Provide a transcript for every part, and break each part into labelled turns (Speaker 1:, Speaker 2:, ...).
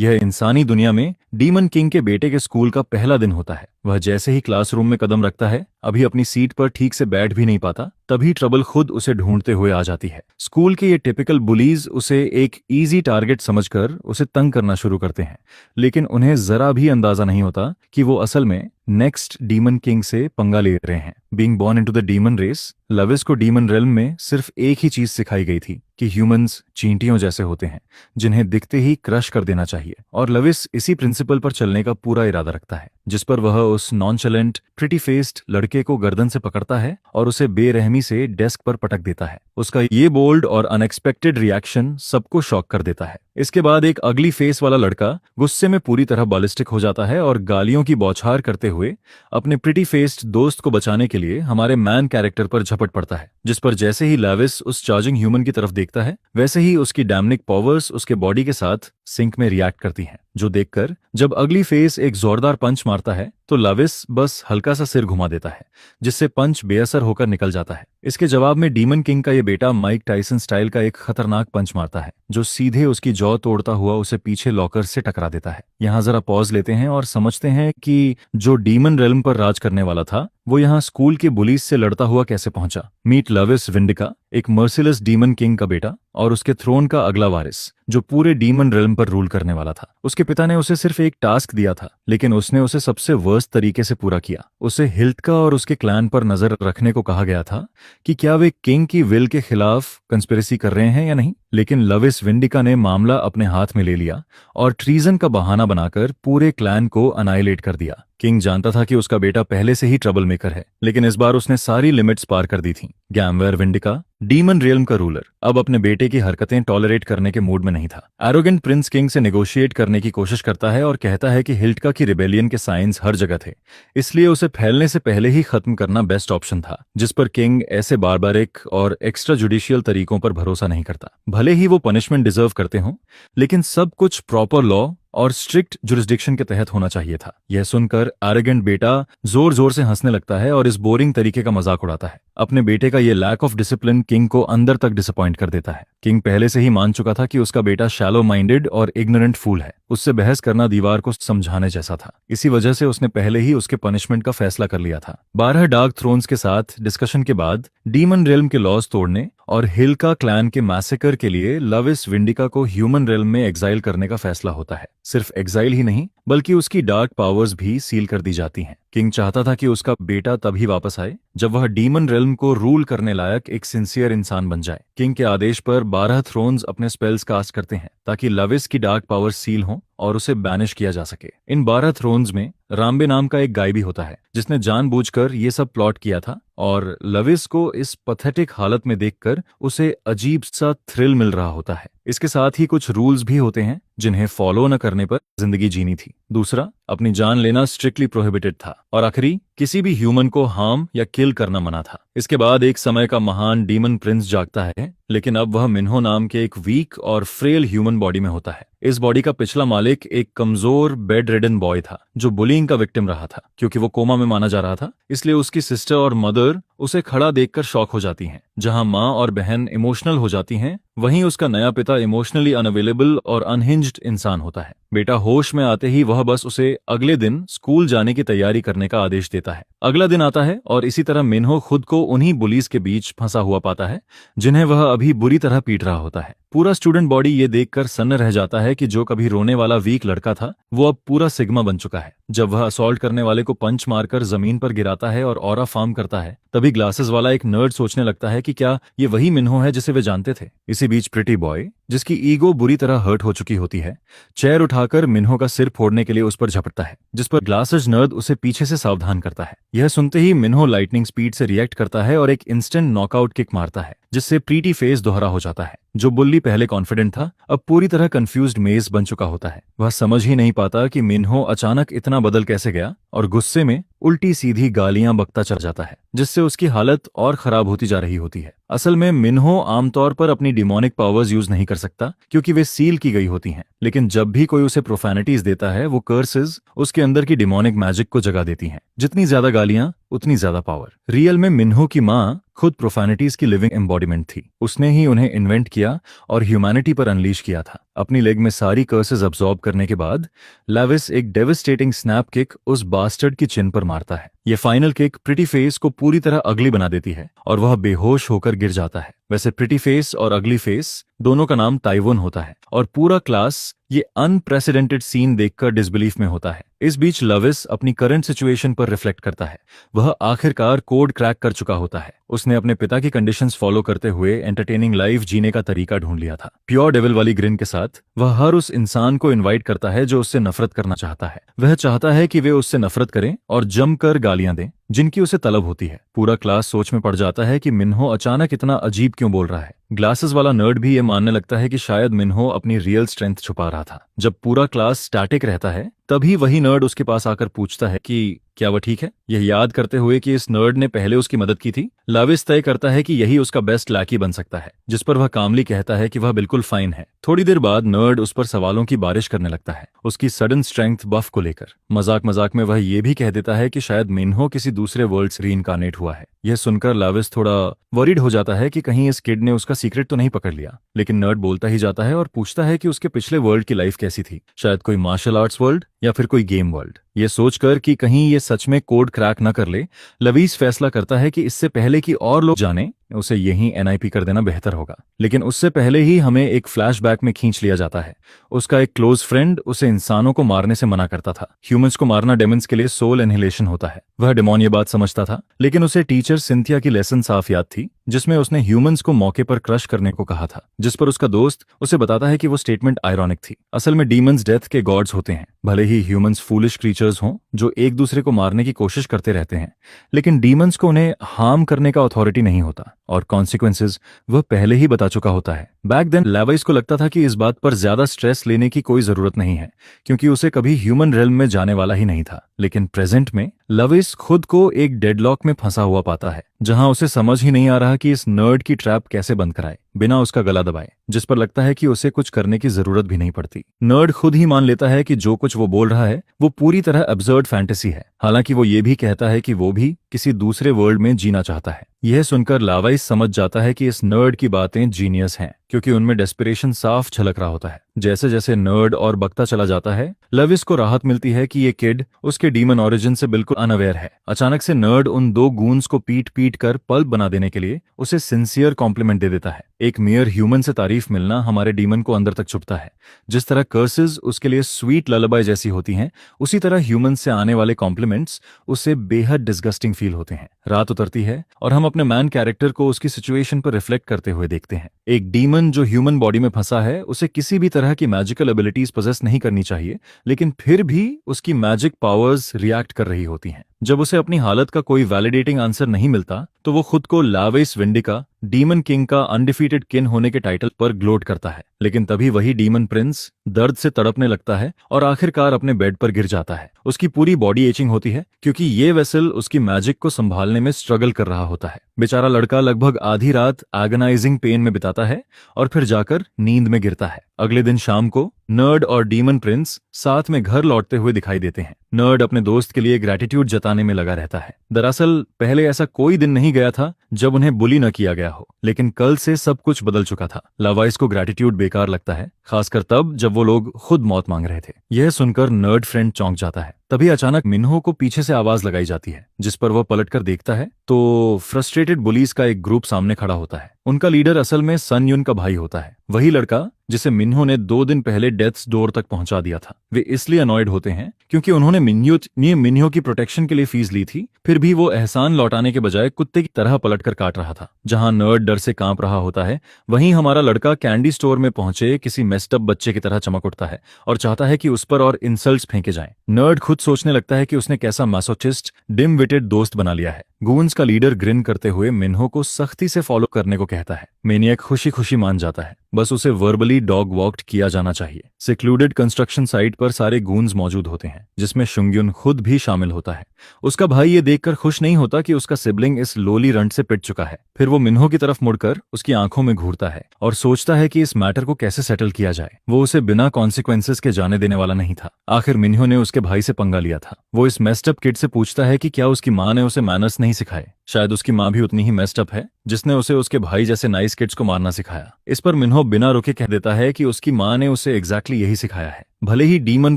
Speaker 1: यह इंसानी दुनिया में डीमन किंग के बेटे के स्कूल का पहला दिन होता है। वह जैसे ही क्लासरूम में कदम रखता है, अभी अपनी सीट पर ठीक से बैठ भी नहीं पाता, तभी ट्रबल खुद उसे ढूंढते हुए आ जाती है। स्कूल के ये टिपिकल बुलीज उसे एक इजी टारगेट समझकर उसे तंग करना शुरू करते हैं, लेकिन उन्हें जरा भी अंदाजा नहीं होता कि वो असल में नेक्स्ट डीमन किंग से पंगा ले रहे हैं। Being born into the demon race, लविस को डीमन रेल्म में सिर्फ एक ही चीज सिखाई गई थी कि ह्यूमंस चींटियों जैसे होते हैं जिन्हें दिखते ही क्रश कर देना चाहिए, और लविस इसी प्रिंसिपल पर चलने का पूरा इरादा रखता है, जिस पर वह उस नॉनचलेंट प्रिटी फेस्ड लड़के को गर्दन से पकड़ता है और उसे बेरहमी से डेस्क पर पटक देता है। उसका ये बोल्ड और अनएक्सपेक्टेड रिएक्शन सबको शॉक कर देता है। इसके बाद एक अगली फेस वाला लड़का गुस्से में पूरी तरह बालिस्टिक हो जाता है और गालियों की बौछार करते हुए अपने प्रिटी फेस्ड दोस्त को बचाने के लिए हमारे मैन कैरेक्टर पर झपट पड़ता है, जिस पर जैसे ही लविस उस चार्जिंग ह्यूमन की तरफ देखता है, वैसे ही उसकी डैमनिक पावर्स उसके बॉडी के साथ सिंक में रिएक्ट करती हैं, जो देखकर जब अगली फेस एक जोरदार पंच मारता है तो लविस बस हल्का सा सिर घुमा देता है, जिससे पंच बेअसर होकर निकल जाता है। इसके जवाब में डीमन किंग का ये बेटा माइक टाइसन स्टाइल का एक खतरनाक पंच मारता है, जो सीधे उसकी जॉ तोड़ता हुआ उसे पीछे लॉकर से टकरा देता है। यहाँ जरा पॉज लेते हैं और समझते हैं कि जो डीमन रेल्म पर राज करने वाला था, वो यहाँ स्कूल के बुलीज से लड़ता हुआ कैसे पहुंचा। मीट लविस विंडिका, एक मर्सिलेस डीमन किंग का बेटा और उसके थ्रोन का अगला वारिस, जो पूरे डीमन रेल्म पर रूल करने वाला था। उसके पिता ने उसे सिर्फ एक टास्क दिया था, लेकिन उसने उसे सबसे वर्स्ट तरीके से पूरा किया। उसे हिल्टका और उसके क्लैन पर नजर रखने को कहा गया था कि क्या वे किंग की विल के खिलाफ कंस्पिरेसी कर रहे हैं या नहीं, लेकिन लविस विंडिका ने मामला अपने हाथ में ले लिया और ट्रीजन का बहाना बनाकर पूरे क्लैन को अनाइलेट कर दिया। किंग जानता था कि उसका बेटा पहले से ही ट्रबल मेकर है, लेकिन इस बार उसने सारी लिमिट्स पार कर दी थीं। गैम्वेयर विंडिका, डीमन रियल्म का रूलर, अब अपने बेटे की हरकतें टॉलरेट करने के मूड में नहीं था। एरोगेंट प्रिंस किंग से नेगोशिएट करने की कोशिश करता है और कहता है कि हिल्टका की रिबेलियन के साइंस हर जगह थे, इसलिए उसे फैलने से पहले ही खत्म करना बेस्ट ऑप्शन था, जिस पर किंग ऐसे बारबारिक और एक्स्ट्रा जुडिशियल तरीकों पर भरोसा नहीं करता। भले ही वो पनिशमेंट डिजर्व करते हों, लेकिन सब कुछ प्रॉपर लॉ और स्ट्रिक्ट जुरिस्डिक्शन के तहत होना चाहिए था। यह सुनकर एरोगेंट बेटा जोर जोर से हंसने लगता है और इस बोरिंग तरीके का मजाक उड़ाता है। अपने बेटे का यह लैक ऑफ डिसिप्लिन किंग को अंदर तक डिसअपॉइंट कर देता है। किंग पहले से ही मान चुका था कि उसका बेटा शैलो माइंडेड और इग्नोरेंट फूल है। उससे बहस करना दीवार को समझाने जैसा था। इसी वजह से उसने पहले ही उसके पनिशमेंट का फैसला कर लिया था। 12 डार्क थ्रोन्स के साथ डिस्कशन के बाद डीमन रेल्म के लॉज तोड़ने और हिल्का क्लैन के मैसेकर के लिए लविस विंडिका को ह्यूमन रेल्म में एग्जाइल करने का फैसला होता है। सिर्फ एग्जाइल ही नहीं, बल्कि उसकी डार्क पावर्स भी सील कर दी जाती हैं। किंग चाहता था कि उसका बेटा तभी वापस आए जब वह डीमन रेल्म को रूल करने लायक एक सिंसियर इंसान बन जाए। किंग के आदेश पर 12 थ्रोन्स अपने स्पेल्स कास्ट करते हैं ताकि लविस की डार्क पावर्स सील हों और उसे बैनिश किया जा सके। इन 12 थ्रोन्स में राम्बे नाम का एक गाय भी होता है, जिसने जानबूझकर ये सब प्लॉट किया था, और लविस को इस पथेटिक हालत में देखकर उसे अजीब सा थ्रिल मिल रहा होता है। इसके साथ ही कुछ रूल्स भी होते हैं जिन्हें फॉलो न करने पर जिंदगी जीनी थी। दूसरा, अपनी जान लेना स्ट्रिक्टली प्रोहिबिटेड था, और आखिरी, किसी भी ह्यूमन को हार्म या किल करना मना था। इसके बाद एक समय का महान डीमन प्रिंस जागता है, लेकिन अब वह मिन्हो नाम के एक वीक और फ्रेल ह्यूमन बॉडी में होता है। इस बॉडी का पिछला मालिक एक कमजोर बेड रिडन बॉय था, जो बुलिंग का विक्टिम रहा था। क्योंकि वो कोमा में माना जा रहा था, इसलिए उसकी सिस्टर और मदर उसे खड़ा देखकर शॉक हो जाती हैं। जहां माँ और बहन इमोशनल हो जाती हैं, वहीं उसका नया पिता इमोशनली अनअवेलेबल और अनहिंज्ड इंसान होता है। बेटा होश में आते ही वह बस उसे अगले दिन स्कूल जाने की तैयारी करने का आदेश देता है। अगला दिन आता है और इसी तरह मिन्हो खुद को उन्हीं बुलीज के बीच फंसा हुआ पाता है जिन्हें वह अभी बुरी तरह पीट रहा होता है। पूरा स्टूडेंट बॉडी ये देखकर सन्न रह जाता है कि जो कभी रोने वाला वीक लड़का था, वो अब पूरा सिग्मा बन चुका है। जब वह असॉल्ट करने वाले को पंच मारकर जमीन पर गिराता है और ऑरा फार्म करता है, तभी ग्लासेस वाला एक नर्ड सोचने लगता है कि क्या ये वही मिन्हो है जिसे वे जानते थे। इसी बीच प्रिटी बॉय, जिसकी ईगो बुरी तरह हर्ट हो चुकी होती है, चेयर उठाकर मिन्हो का सिर फोड़ने के लिए उस पर झपटता है, जिस पर ग्लासेस नर्ड उसे पीछे से सावधान करता है। यह सुनते ही मिन्हो लाइटनिंग स्पीड से रिएक्ट करता है और एक इंस्टेंट नॉकआउट किक मारता है, जिससे प्रीटी फेस दोहरा हो जाता है। जो बुल्ली पहले कॉन्फिडेंट था, अब पूरी तरह कंफ्यूज्ड मेज बन चुका होता है। वह समझ ही नहीं पाता कि मिन्हो अचानक इतना बदल कैसे गया, और गुस्से में उल्टी सीधी गालियां बकता चल जाता है, जिससे उसकी हालत और खराब होती जा रही होती है। असल में मिन्हो आमतौर पर अपनी डिमोनिक पावर्स यूज नहीं कर सकता, क्योंकि वे सील की गई होती हैं, लेकिन जब भी कोई उसे प्रोफैनिटीज देता है, वो कर्सेस उसके अंदर की डिमोनिक मैजिक को जगा देती हैं। जितनी ज्यादा गालियां, उतनी ज्यादा पावर। रियल में मिन्हो की माँ खुद प्रोफैनिटीज की लिविंग एम्बॉडीमेंट थी। उसने ही उन्हें इन्वेंट किया और ह्यूमैनिटी पर अनलीश किया था। अपनी लेग में सारी कर्सेस अब्सॉर्ब करने के बाद लेविस एक डेविस्टेटिंग स्नैप किक उस बास्टर्ड की चिन पर मारता है। ये फाइनल किक प्रिटी फेस को पूरी तरह अगली बना देती है और वह बेहोश होकर गिर जाता है। वैसे प्रिटी फेस और अगली फेस दोनों का नाम ताइवोन होता है और पूरा क्लास ये अनप्रेसिडेंटेड सीन देखकर डिसबिलीफ में होता है। इस बीच लविस अपनी करंट सिचुएशन पर रिफ्लेक्ट करता है। वह आखिरकार कोड क्रैक कर चुका होता है। उसने अपने पिता की कंडीशंस फॉलो करते हुए एंटरटेनिंग लाइफ जीने का तरीका ढूंढ लिया था। प्योर डेविल वाली ग्रिन के साथ वह हर उस इंसान को इनवाइट करता है जो उससे नफरत करना चाहता है। वह चाहता है कि वे उससे नफरत करें और जमकर गालियां दें जिनकी उसे तलब होती है। पूरा क्लास सोच में पड़ जाता है कि मिन्हो अचानक इतना अजीब क्यों बोल रहा है। ग्लासेस वाला नर्ड भी ये मानने लगता है कि शायद मिन्हो अपनी रियल स्ट्रेंथ छुपा रहा था। जब पूरा क्लास स्टैटिक रहता है तभी वही नर्ड उसके पास आकर पूछता है कि क्या वह ठीक है। यह याद करते हुए कि इस नर्ड ने पहले उसकी मदद की थी, लाविस तय करता है कि यही उसका बेस्ट लैकी बन सकता है, जिस पर वह कामली कहता है कि वह बिल्कुल फाइन है। थोड़ी देर बाद नर्ड उस पर सवालों की बारिश करने लगता है उसकी सडन स्ट्रेंथ बफ को लेकर। मजाक मजाक में वह ये भी कह देता है कि शायद मिन्हो किसी दूसरे वर्ल्ड से रीइंकार्नेट हुआ है। यह सुनकर लाविस थोड़ा वरीड हो जाता है कि कहीं इस किड ने उसका सीक्रेट तो नहीं पकड़ लिया, लेकिन नर्ड बोलता ही जाता है और पूछता है कि उसके पिछले वर्ल्ड की लाइफ कैसी थी, शायद कोई मार्शल आर्ट्स वर्ल्ड या फिर कोई गेम वर्ल्ड। ये सोचकर कि कहीं ये सच में कोड क्रैक न कर ले, लवीस फैसला करता है कि इससे पहले कि और लोग जाने उसे यहीं एनआईपी कर देना बेहतर होगा। लेकिन उससे पहले ही हमें एक फ्लैशबैक में खींच लिया जाता है। उसका एक क्लोज फ्रेंड उसे इंसानों को मारने से मना करता था। ह्यूमंस को मारना डेमन्स के लिए सोल एनहिलेशन होता है। वह डेमोन ये बात समझता था, लेकिन उसे टीचर सिंथिया की लेसन साफ याद थी जिसमें उसने ह्यूमंस को मौके पर क्रश करने को कहा था, जिस पर उसका दोस्त उसे बताता है कि वो स्टेटमेंट आयरॉनिक थी। असल में डीमंस डेथ के गॉड्स होते हैं। भले ही ह्यूमंस फूलिश क्रीचर्स हों जो एक दूसरे को मारने की कोशिश करते रहते हैं, लेकिन डीमंस को उन्हें हार्म करने का अथॉरिटी नहीं होता और कॉन्सिक्वेंसेज वह पहले ही बता चुका होता है। बैक देन लेविस को लगता था कि इस बात पर ज्यादा स्ट्रेस लेने की कोई जरूरत नहीं है क्योंकि उसे कभी ह्यूमन रेल्म में जाने वाला ही नहीं था। लेकिन प्रेजेंट में लविस खुद को एक डेडलॉक में फंसा हुआ पाता है जहां उसे समझ ही नहीं आ रहा कि इस नर्ड की ट्रैप कैसे बंद कराए बिना उसका गला दबाए, जिस पर लगता है कि उसे कुछ करने की जरूरत भी नहीं पड़ती। नर्ड खुद ही मान लेता है कि जो कुछ वो बोल रहा है वो पूरी तरह एब्सर्ड फैंटेसी है, हालांकि वो ये भी कहता है कि वो भी किसी दूसरे वर्ल्ड में जीना चाहता है। यह सुनकर लावाइस समझ जाता है कि इस नर्ड की बातें जीनियस हैं क्योंकि उनमें डेस्पिरेशन साफ झलक रहा होता है। जैसे जैसे नर्ड और बकता चला जाता है, लविस को राहत मिलती है कि ये किड उसके डीमन ओरिजिन से बिल्कुल अनअवेयर है। अचानक से नर्ड उन दो गूंस को पीट पीट कर पल्प बना देने के लिए उसे सिंसियर कॉम्प्लीमेंट दे देता है। एक मेयर ह्यूमन से तारीफ मिलना हमारे डीमन को अंदर तक चुभता है। जिस तरह कर्सेस उसके लिए स्वीट ललबाई जैसी होती हैं, उसी तरह ह्यूमन से आने वाले कॉम्प्लीमेंट्स उसे बेहद डिस्गस्टिंग फील होते हैं। रात उतरती है और हम अपने मैन कैरेक्टर को उसकी सिचुएशन पर रिफ्लेक्ट करते हुए देखते हैं। एक डीमन जो ह्यूमन बॉडी में फंसा है, उसे किसी भी तरह की मैजिकल एबिलिटीज पोजेस नहीं करनी चाहिए, लेकिन फिर भी उसकी मैजिक पावर्स रिएक्ट कर रही होती हैं। जब उसे अपनी हालत का कोई वैलिडेटिंग आंसर नहीं मिलता तो वो खुद को लावेस विंडिका, डीमन किंग का अनडिफीटेड किन होने के टाइटल पर ग्लोट करता है। लेकिन तभी वही डीमन प्रिंस दर्द से तड़पने लगता है और आखिरकार अपने बेड पर गिर जाता है। उसकी पूरी बॉडी एचिंग होती है क्योंकि ये वेसल उसकी मैजिक को संभालने में स्ट्रगल कर रहा होता है। बेचारा लड़का लगभग आधी रात एगनाइजिंग पेन में बिताता है और फिर जाकर नींद में गिरता है। अगले दिन शाम को नर्ड और डीमन प्रिंस साथ में घर लौटते हुए दिखाई देते हैं। नर्ड अपने दोस्त के लिए ग्रैटिट्यूड जताने में लगा रहता है। दरअसल पहले ऐसा कोई दिन नहीं गया था जब उन्हें बुली न किया गया हो, लेकिन कल से सब कुछ बदल चुका था। लावाइस को ग्रैटिट्यूड बेकार लगता है, खासकर तब जब वो लोग खुद मौत मांग रहे थे। यह सुनकर नर्ड फ्रेंड चौंक जाता है। तभी अचानक मिन्हो को पीछे से आवाज लगाई जाती है, जिस पर वह पलटकर देखता है तो फ्रस्ट्रेटेड बुलीज का एक ग्रुप सामने खड़ा होता है। उनका लीडर असल में सन युन का भाई होता है, वही लड़का जिसे मिन्हो ने 2 दिन पहले डेथ्स डोर तक पहुंचा दिया था। वे इसलिए अनॉयड होते हैं क्योंकि उन्होंने मिन्हो की प्रोटेक्शन के लिए फीस ली थी, फिर भी वो एहसान लौटाने के बजाय कुत्ते की तरह पलटकर काट रहा था। जहां नर्ड डर से कांप रहा होता है, वहीं हमारा लड़का कैंडी स्टोर में पहुंचे किसी मेस्टअप बच्चे की तरह चमक उठता है और चाहता है कि उस पर और इंसल्ट्स फेंके जाएं। नर्ड खुद सोचने लगता है कि उसने कैसा मैसोचिस्ट डिम विटेड दोस्त बना लिया है। गूंस का लीडर ग्रिन करते हुए मिन्हो को सख्ती से फॉलो करने को कहता है। मेनियक खुशी खुशी मान जाता है, बस उसे वर्बली डॉग वॉक्ड किया जाना चाहिए। सिक्लूडेड कंस्ट्रक्शन साइट पर सारे गूंस मौजूद होते हैं, जिसमें शुंग्युन खुद भी शामिल होता है। उसका भाई ये देखकर खुश नहीं होता कि उसका सिबलिंग इस लोली रंट से पिट चुका है। फिर वो मिन्हो की तरफ मुड़कर उसकी आंखों में घूरता है और सोचता है कि इस मैटर को कैसे सेटल किया जाए। वो उसे बिना कॉन्सिक्वेंसेस के जाने देने वाला नहीं था। आखिर मिन्हो ने उसके भाई से पंगा लिया था। वो इस मेस्ड अप किड से पूछता है कि क्या उसकी माँ ने उसे मैनर्स नहीं सिखाए। शायद उसकी माँ भी उतनी ही मेस्ड अप है, जिसने उसे उसके भाई जैसे नाइस किड्स को मारना सिखाया। इस पर मिन्हो बिना रुके कह देता है कि उसकी माँ ने उसे एग्जैक्टली यही सिखाया है। भले ही डीमन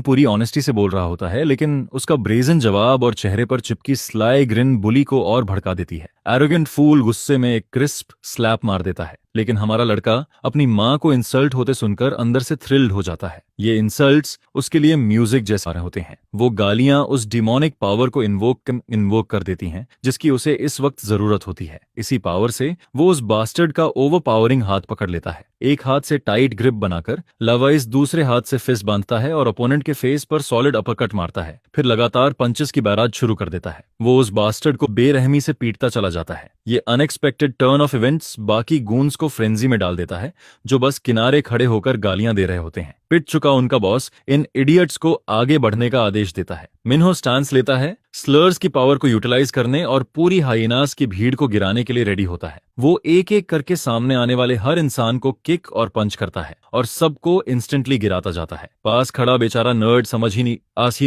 Speaker 1: पूरी ऑनेस्टी से बोल रहा होता है, लेकिन उसका ब्रेजन जवाब और चेहरे पर चिपकी स्लाई ग्रिन बुली को और भड़का देती है। एरोगेंट फूल गुस्से में एक क्रिस्प स्लैप मार देता है, लेकिन हमारा लड़का अपनी माँ को इंसल्ट होते सुनकर अंदर से थ्रिल्ड हो जाता है। ये इंसल्ट्स उसके लिए म्यूजिक जैसा होते हैं। वो गालियां उस डिमोनिक पावर को इन्वोक कर देती हैं जिसकी उसे इस वक्त जरूरत होती है। इसी पावर से वो उस बास्टर्ड का ओवरपावरिंग हाथ पकड़ लेता है। एक हाथ से टाइट ग्रिप बनाकर लवाइस दूसरे हाथ से फिस्ट बांधता है और ओपोनेंट के फेस पर सॉलिड अपरकट मारता है। फिर लगातार पंचेस की बैराज शुरू कर देता है। वो उस बास्टर्ड को बेरहमी से पीटता चला जाता है। ये अनएक्सपेक्टेड टर्न ऑफ इवेंट्स बाकी गूंस को फ्रेंजी में डाल देता है, जो बस किनारे खड़े होकर गालियां दे रहे होते हैं। पिट चुका उनका बॉस इन इडियट्स को आगे बढ़ने का आदेश देता है। मिन्हो स्टांस लेता है, स्लर्स की पावर को यूटिलाइज करने और पूरी हाइनास की भीड़ को गिराने के लिए रेडी होता है। वो एक एक करके सामने आने वाले हर इंसान को किक और पंच करता है और सबको इंस्टेंटली गिराता जाता है। पास खड़ा बेचारा नर्ड समझ ही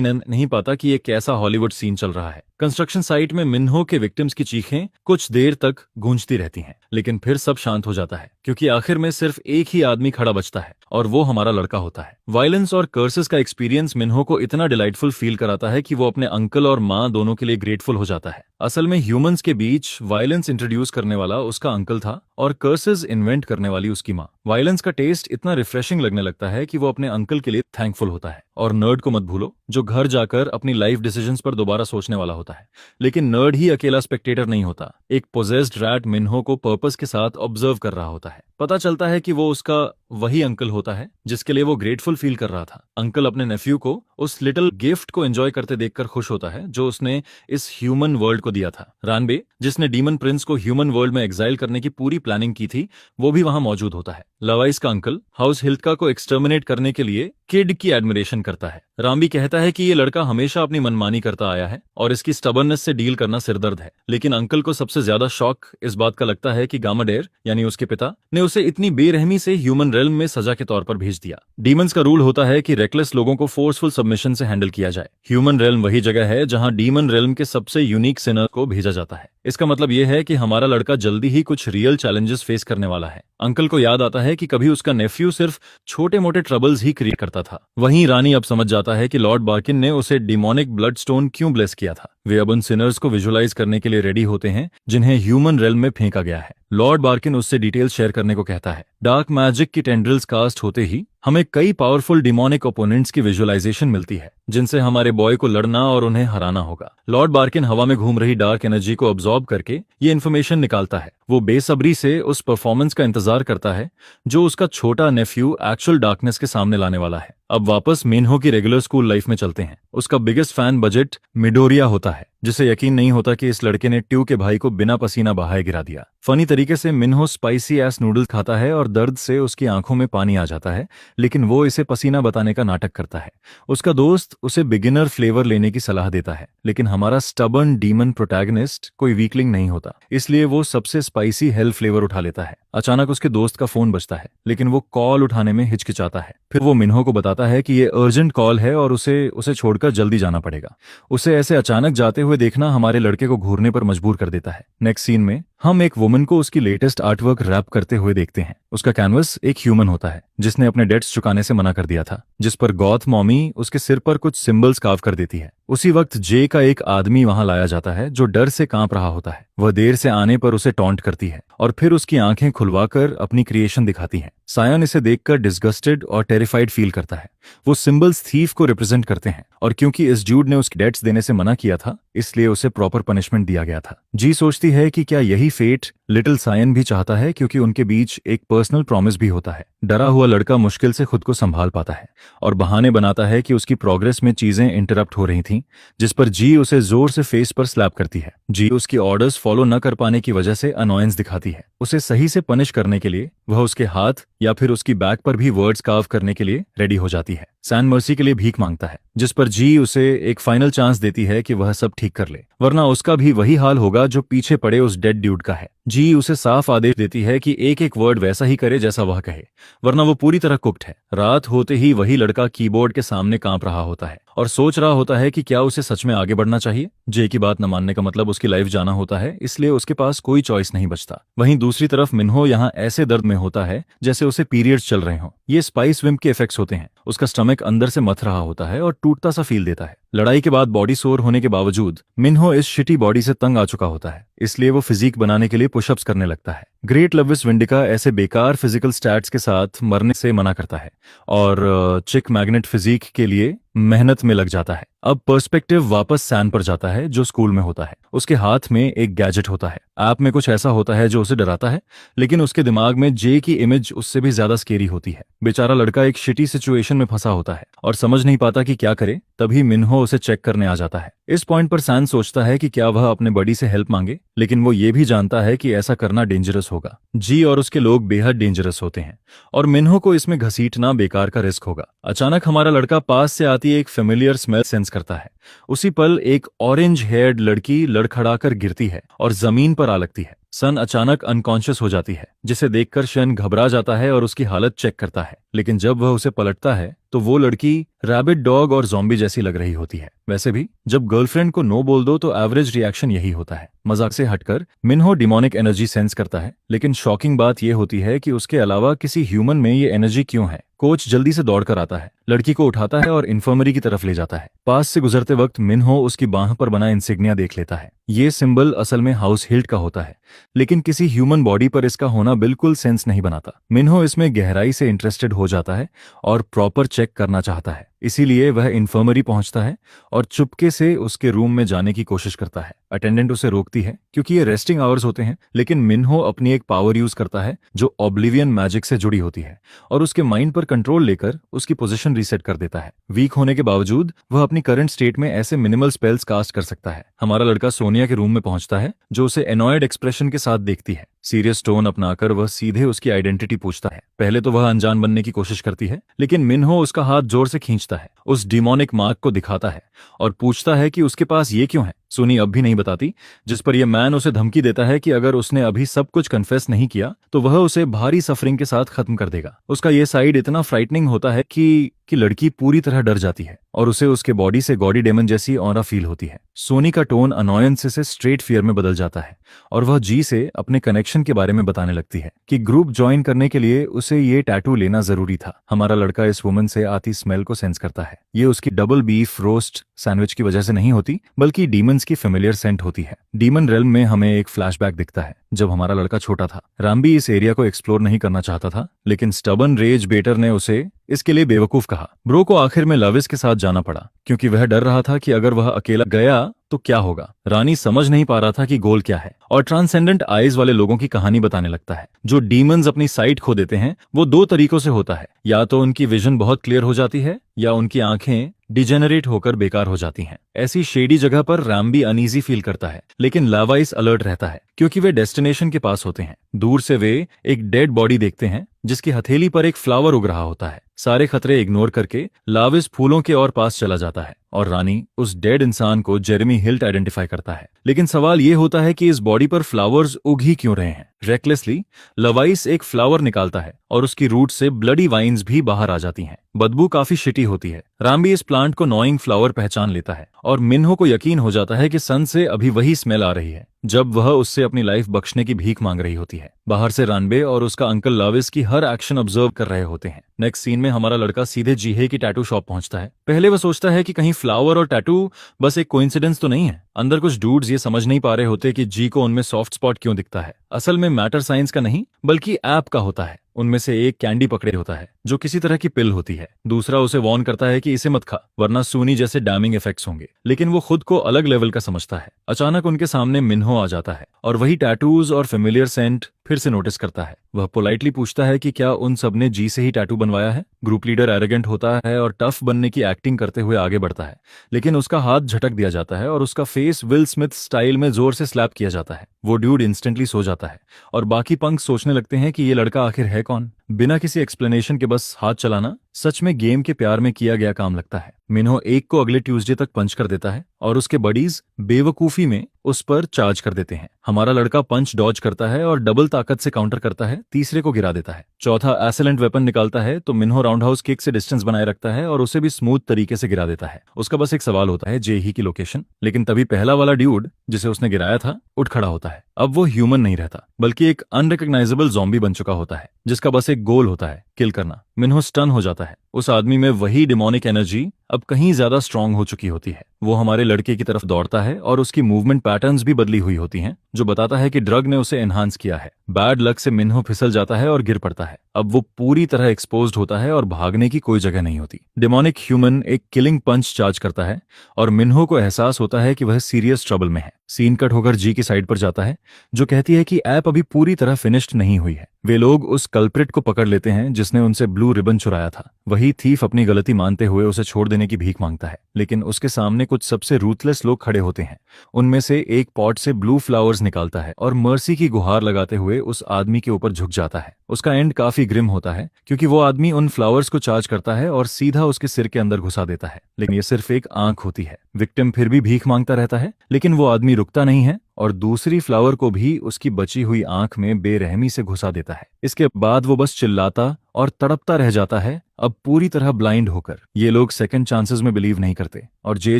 Speaker 1: नहीं पाता कि ये कैसा हॉलीवुड सीन चल रहा है। कंस्ट्रक्शन साइट में मिन्हो के विक्टिम्स की चीखें कुछ देर तक गूंजती रहती हैं, लेकिन फिर सब शांत हो जाता है, क्योंकि आखिर में सिर्फ एक ही आदमी खड़ा बचता है और वो हमारा लड़का होता है। वायलेंस और कर्सेस का एक्सपीरियंस मिन्हो को इतना डिलाइटफुल फील कराता है कि वो अपने अंकल और माँ दोनों के लिए ग्रेटफुल हो जाता है। असल में ह्यूमंस के बीच वायलेंस इंट्रोड्यूस करने वाला उसका अंकल था और कर्सेस इन्वेंट करने वाली उसकी माँ। वायलेंस का टेस्ट इतना रिफ्रेशिंग लगने लगता है कि वो अपने अंकल के लिए थैंकफुल होता है। और नर्ड को मत भूलो, जो घर जाकर अपनी लाइफ डिसीजंस पर दोबारा सोचने वाला होता है। लेकिन नर्ड ही अकेला स्पेक्टेटर नहीं होता। एक पोजेस्ड रैट मिन्हो को पर्पस के साथ ऑब्जर्व कर रहा होता है। पता चलता है कि वो उसका वही अंकल होता है जिसके लिए वो ग्रेटफुल फील कर रहा था। अंकल अपने नेफ्यू को उस लिटिल गिफ्ट को एंजॉय करते देखकर खुश होता है जो उसने इस ह्यूमन वर्ल्ड को दिया था। रानबे, जिसने डीमन प्रिंस को ह्यूमन वर्ल्ड में एग्जाइल करने की पूरी प्लानिंग की थी, वो भी वहां मौजूद होता है। लवाइस का अंकल हाउस हिल्का को एक्सटर्मिनेट करने के लिए किड की एडमिरेशन करता है। राम्बी कहता है कि ये लड़का हमेशा अपनी मनमानी करता आया है और इसकी स्टबर्ननेस से डील करना सिरदर्द है। लेकिन अंकल को सबसे ज्यादा शॉक इस बात का लगता है कि गामाडेर यानी उसके पिता ने उसे इतनी बेरहमी से ह्यूमन रेल्म में सजा के तौर पर भेज दिया। डीमंस का रूल होता है कि रेकलेस लोगों को फोर्सफुल सबमिशन से हैंडल किया जाए। ह्यूमन रेल्म वही जगह है जहां डीमन रेल्म के सबसे यूनिक सिनर को भेजा जाता है। इसका मतलब यह है कि हमारा लड़का जल्दी ही कुछ रियल चैलेंजेस फेस करने वाला है। अंकल को याद आता है कि कभी उसका नेफ्यू सिर्फ छोटे मोटे ट्रबल्स ही क्रिएट करता था। वहीं रानी अब समझ जाता है कि लॉर्ड बार्किन ने उसे डिमोनिक ब्लड स्टोन क्यों ब्लेस किया था। वे अब उन सिनर्स को विजुअलाइज करने के लिए रेडी होते हैं जिन्हें ह्यूमन रेल्म में फेंका गया है। लॉर्ड बार्किन उससे डिटेल्स शेयर करने को कहता है। डार्क मैजिक की टेंड्रिल्स कास्ट होते ही हमें कई पावरफुल डिमोनिक ओपोनेंट्स की विजुअलाइजेशन मिलती है जिनसे हमारे बॉय को लड़ना और उन्हें हराना होगा। लॉर्ड बार्किन हवा में घूम रही डार्क एनर्जी को अब्सॉर्ब करके ये इन्फॉर्मेशन निकालता है। वो बेसब्री से उस परफॉर्मेंस का इंतजार करता है जो उसका छोटा नेफ्यू एक्चुअल डार्कनेस के सामने लाने वाला है। अब वापस मिन्हो की रेगुलर स्कूल लाइफ में चलते हैं। उसका बिगेस्ट फैन बजट मिडोरिया होता है, जिसे यकीन नहीं होता कि इस लड़के ने ट्यू के भाई को बिना पसीना बहाए गिरा दिया। फनी तरीके से मिन्हो स्पाइसी एस नूडल्स खाता है और दर्द से उसकी आंखों में पानी आ जाता है, लेकिन वो इसे पसीना बताने का नाटक करता है। उसका दोस्त उसे बिगिनर फ्लेवर लेने की सलाह देता है, लेकिन हमारा स्टबर्न डीमन प्रोटैगनिस्ट कोई वीकलिंग नहीं होता, इसलिए वो सबसे स्पाइसी हेल फ्लेवर उठा लेता है। अचानक उसके दोस्त का फोन बजता है, लेकिन वो कॉल उठाने में हिचकिचाता है। फिर वो मिन्हो को बताता है कि ये अर्जेंट कॉल है और उसे छोड़कर जल्दी जाना पड़ेगा। उसे ऐसे अचानक जाते हुए देखना हमारे लड़के को घूरने पर मजबूर कर देता है। नेक्स्ट सीन में हम एक वुमन को उसकी लेटेस्ट आर्टवर्क रैप करते हुए देखते हैं। उसका कैनवस एक ह्यूमन होता है जिसने अपने डेट्स चुकाने से मना कर दिया था, जिस पर गॉथ मॉमी उसके सिर पर कुछ सिंबल्स कार्व कर देती है। उसी वक्त जे का एक आदमी वहां लाया जाता है जो डर से कांप रहा होता है। वह देर से आने पर उसे टॉन्ट करती है और फिर उसकी आंखें खुलवाकर अपनी क्रिएशन दिखाती हैं। सायन इसे देखकर डिस्गस्टेड और टेरिफाइड फील करता है। वो सिंबल्स थीफ को रिप्रेजेंट करते हैं और क्योंकि इस ड्यूड ने उसकी डेट्स देने से मना किया था, इसलिए उसे प्रॉपर पनिशमेंट दिया गया था। जी सोचती है कि क्या यही फेट लिटिल सायन भी चाहता है, क्योंकि उनके बीच एक पर्सनल प्रॉमिस भी होता है। डरा हुआ लड़का मुश्किल से खुद को संभाल पाता है और बहाने बनाता है कि उसकी प्रोग्रेस में चीजें इंटरप्ट हो रही थीं, जिस पर जी उसे जोर से फेस पर स्लैप करती है। जी उसकी ऑर्डर्स फॉलो न कर पाने की वजह से अनॉयंस दिखाती है। उसे सही से पनिश करने के लिए वह उसके हाथ या फिर उसकी बैक पर भी वर्ड्स कार्व करने के लिए रेडी हो जाती है। सैन मर्सी के लिए भीख मांगता है, जिस पर जी उसे एक फाइनल चांस देती है कि वह सब ठीक कर ले, वरना उसका भी वही हाल होगा जो पीछे पड़े उस डेड ड्यूड का है। जी उसे साफ आदेश देती है कि एक एक वर्ड वैसा ही करे जैसा वह कहे, वरना वो पूरी तरह कुक्ड है। रात होते ही वही लड़का कीबोर्ड के सामने कांप रहा होता है और सोच रहा होता है कि क्या उसे सच में आगे बढ़ना चाहिए। जे की बात न मानने का मतलब उसकी लाइफ जाना होता है, इसलिए उसके पास कोई चॉइस नहीं बचता। वहीं दूसरी तरफ मिन्हो यहाँ ऐसे दर्द में होता है जैसे उसे पीरियड्स चल रहे हों। ये स्पाइस विम्प के इफेक्ट्स होते हैं। उसका स्टमक अंदर से मथ रहा होता है और टूटता सा फील देता है। लड़ाई के बाद बॉडी सोर होने के बावजूद मिन्हो इस शिटी बॉडी से तंग आ चुका होता है, इसलिए वो फिजिक बनाने के लिए पुशअप्स करने लगता है। ग्रेट लविस विंडिका ऐसे बेकार फिजिकल स्टैट्स के साथ मरने से मना करता है और चिक मैग्नेट फिजिक के लिए मेहनत में लग जाता है। अब पर्सपेक्टिव वापस सैन पर जाता है जो स्कूल में होता है। उसके हाथ में एक गैजेट होता है। ऐप में कुछ ऐसा होता है जो उसे डराता है, लेकिन उसके दिमाग में जे की इमेज उससे भी ज्यादा स्केरी होती है। बेचारा लड़का एक शिटी सिचुएशन में फंसा होता है और समझ नहीं पाता कि क्या करे। तभी मिन्हो उसे चेक करने आ जाता है। इस पॉइंट पर सैन सोचता है कि क्या वह अपने बडी से हेल्प मांगे, लेकिन वो ये भी जानता है कि ऐसा करना डेंजरस होगा। जी और उसके लोग बेहद डेंजरस होते हैं और मिन्हो को इसमें घसीटना बेकार का रिस्क होगा। अचानक हमारा लड़का पास से आती एक फेमिलियर स्मेल सेंस करता है। उसी पल एक ऑरेंज हेयर्ड लड़की लड़खड़ाकर गिरती है और जमीन पर आ लगती है। सन अचानक अनकॉन्शियस हो जाती है, जिसे देखकर शन घबरा जाता है और उसकी हालत चेक करता है। लेकिन जब वह उसे पलटता है तो वो लड़की रैबिट डॉग और ज़ॉम्बी जैसी लग रही होती है। वैसे भी जब गर्लफ्रेंड को नो बोल दो तो एवरेज रिएक्शन यही होता है। मजाक से हटकर मिन्हो डिमोनिक एनर्जी सेंस करता है, लेकिन शॉकिंग बात यह होती है कि उसके अलावा किसी ह्यूमन में ये एनर्जी क्यों है। कोच जल्दी से दौड़कर आता है, लड़की को उठाता है और इन्फर्मरी की तरफ ले जाता है। पास से गुजरते वक्त मिन्हो उसकी बाह पर बना इंसिग्निया देख लेता है। ये सिंबल असल में हाउस हिल्ट का होता है, लेकिन किसी ह्यूमन बॉडी पर इसका होना बिल्कुल सेंस नहीं बनाता। मिन्हो इसमें गहराई से इंटरेस्टेड हो जाता है और प्रॉपर चेक करना चाहता है। इसीलिए वह इन्फर्मरी पहुंचता है और चुपके से उसके रूम में जाने की कोशिश करता है। अटेंडेंट उसे रोकती है क्योंकि ये रेस्टिंग आवर्स होते हैं, लेकिन मिन्हो अपनी एक पावर यूज करता है जो ऑब्लिवियन मैजिक से जुड़ी होती है और उसके माइंड पर कंट्रोल लेकर उसकी पोजीशन रीसेट कर देता है। वीक होने के बावजूद वह अपनी करंट स्टेट में ऐसे मिनिमल स्पेल्स कास्ट कर सकता है। हमारा लड़का सोनिया के रूम में पहुंचता है, जो उसे एनॉयड एक्सप्रेशन के साथ देखती है। सीरियस टोन अपनाकर वह सीधे उसकी आइडेंटिटी पूछता है। पहले तो वह अनजान बनने की कोशिश करती है, लेकिन मिन्हो उसका हाथ जोर से खींचता है, उस डिमोनिक मार्क को दिखाता है और पूछता है कि उसके पास ये क्यों है। सोनी अब भी नहीं बताती, जिस पर यह मैन उसे धमकी देता है कि अगर उसने अभी सब कुछ कन्फेस नहीं किया तो वह उसे भारी सफरिंग के साथ खत्म कर देगा। उसका यह साइड इतना फ्राइटनिंग होता है कि लड़की पूरी तरह डर जाती है और उसे उसके बॉडी से गॉडी डेमन जैसी ऑरा फील होती है। सोनी का टोन अनॉयंस से स्ट्रेट फियर में बदल जाता है और वह जी से अपने कनेक्शन के बारे में बताने लगती है कि ग्रुप ज्वाइन करने के लिए उसे ये टैटू लेना जरूरी था। हमारा लड़का इस वुमन से आती स्मेल को सेंस करता है। ये उसकी डबल बीफ रोस्ट सैंडविच की वजह से नहीं होती, बल्कि डीमंस की फेमिलियर सेंट होती है। डीमन रेल्म में हमें एक फ्लैशबैक दिखता है जब हमारा लड़का छोटा था। राम्बी इस एरिया को एक्सप्लोर नहीं करना चाहता था, लेकिन स्टबन रेज बेटर ने उसे इसके लिए बेवकूफ कहा। ब्रो को आखिर में लविस के साथ जाना पड़ा क्योंकि वह डर रहा था कि अगर वह अकेला गया तो क्या होगा। रानी समझ नहीं पा रहा था कि गोल क्या है और ट्रांसेंडेंट आइज वाले लोगों की कहानी बताने लगता है। जो डीमंस अपनी साइट खो देते हैं वो दो तरीकों से होता है, या तो उनकी विजन बहुत क्लियर हो जाती है या उनकी आंखें डिजेनरेट होकर बेकार हो जाती हैं। ऐसी शेडी जगह पर राम्बी अनईजी फील करता है, लेकिन लावाइस अलर्ट रहता है क्योंकि वे डेस्टिनेशन के पास होते हैं। दूर से वे एक डेड बॉडी देखते हैं जिसकी हथेली पर एक फ्लावर उग रहा होता है। सारे खतरे इग्नोर करके लाविस फूलों के और पास चला जाता है और रानी उस डेड इंसान को जेरेमी हिल्ट आइडेंटिफाई करता है। लेकिन सवाल ये होता है कि इस बॉडी पर फ्लावर्स उग ही क्यों रहे हैं। रेकलेसली लवाइस एक फ्लावर निकालता है और उसकी रूट से ब्लडी वाइन्स भी बाहर आ जाती हैं। बदबू काफी शिटी होती है। राम्बी इस प्लांट को नॉइंग फ्लावर पहचान लेता है और मिन्हो को यकीन हो जाता है कि सन से अभी वही स्मेल आ रही है जब वह उससे अपनी लाइफ बख्शने की भीख मांग रही होती है। बाहर से रानबे और उसका अंकल लाविस की हर एक्शन ऑब्जर्व कर रहे होते हैं। नेक्स्ट सीन में हमारा लड़का सीधे जीहे की टैटू शॉप पहुंचता है। पहले वह सोचता है कि कहीं फ्लावर और टैटू बस एक कोइंसिडेंस तो नहीं है। अंदर कुछ डूड्स ये समझ नहीं पा रहे होते कि जी को उनमें सॉफ्ट स्पॉट क्यों दिखता है। असल में मैटर साइंस का नहीं बल्कि ऐप का होता है। उनमें से एक कैंडी पकड़े होता है जो किसी तरह की पिल होती है। दूसरा उसे वार्न करता है कि इसे मत खा वरना सूनी जैसे डैमिंग इफेक्ट्स होंगे, लेकिन वो खुद को अलग लेवल का समझता है। अचानक उनके सामने मिन्हो आ जाता है और वही टैटूज और फेमिलियर सेंट फिर से नोटिस करता है। वह पोलाइटली पूछता है कि क्या उन सब ने जी से ही टैटू बनवाया है। ग्रुप लीडर एरोगेंट होता है और टफ बनने की एक्टिंग करते हुए आगे बढ़ता है, लेकिन उसका हाथ झटक दिया जाता है और उसका फेस विल स्मिथ स्टाइल में जोर से स्लैप किया जाता है। वो ड्यूड इंस्टेंटली सो जाता है और बाकी पंक सोचने लगते हैं कि ये लड़का आखिर है कौन। बिना किसी एक्सप्लेनेशन के बस हाथ चलाना सच में गेम के प्यार में किया गया काम लगता है। मिन्हो एक को अगले ट्यूसडे तक पंच कर देता है और उसके बडीज बेवकूफी में उस पर चार्ज कर देते हैं। हमारा लड़का पंच डॉज करता है और डबल ताकत से काउंटर करता है, तीसरे को गिरा देता है। चौथा एसेलेंट वेपन निकालता है तो मिन्हो राउंडहाउस किक से डिस्टेंस बनाए रखता है और उसे भी स्मूथ तरीके से गिरा देता है। उसका बस एक सवाल होता है, जेही की लोकेशन। लेकिन तभी पहला वाला ड्यूड जिसे उसने गिराया था उठ खड़ा होता है। अब वो ह्यूमन नहीं रहता बल्कि एक अनरिकग्नाइजेबल ज़ॉम्बी बन चुका होता है जिसका बस एक गोल होता है, किल करना। मिन्हो स्टन हो जाता है। उस आदमी में वही डिमोनिक एनर्जी अब कहीं ज्यादा स्ट्रांग हो चुकी होती है। वो हमारे लड़के की तरफ दौड़ता है और उसकी मूवमेंट पैटर्न्स भी बदली हुई होती हैं, जो बताता है कि ड्रग ने उसे एनहांस किया है। बैड लक से मिन्हो फिसल जाता है और गिर पड़ता है। अब वो पूरी तरह एक्सपोज्ड होता है और भागने की कोई जगह नहीं होती। डिमोनिक ह्यूमन एक किलिंग पंच चार्ज करता है और मिन्हो को एहसास होता है कि वह सीरियस ट्रबल में है। सीन कट होकर जी की साइड पर जाता है, जो कहती है कि ऐप अभी पूरी तरह फिनिश्ड नहीं हुई है। वे लोग उस कल्प्रिट को पकड़ लेते हैं जिसने उनसे ब्लू रिबन चुराया था। वही थीफ अपनी गलती मानते हुए उसे छोड़ देने की भीख मांगता है, लेकिन उसके सामने कुछ सबसे रूथलेस लोग खड़े होते हैं। उनमें से एक पॉट से ब्लू फ्लावर्स निकालता है और मर्सी की गुहार लगाते हुए उस आदमी के ऊपर झुक जाता है। उसका एंड काफी ग्रिम होता है क्योंकि वो आदमी उन फ्लावर्स को चार्ज करता है और सीधा उसके सिर के अंदर घुसा देता है। लेकिन ये सिर्फ एक आंख होती है। विक्टिम फिर भी भीख मांगता रहता है, लेकिन वो आदमी रुकता नहीं है और दूसरी फ्लावर को भी उसकी बची हुई आंख में बेरहमी से घुसा देता है। इसके बाद वो बस चिल्लाता और तड़पता रह जाता है, अब पूरी तरह ब्लाइंड होकर। ये लोग सेकंड चांसेस में बिलीव नहीं करते और जे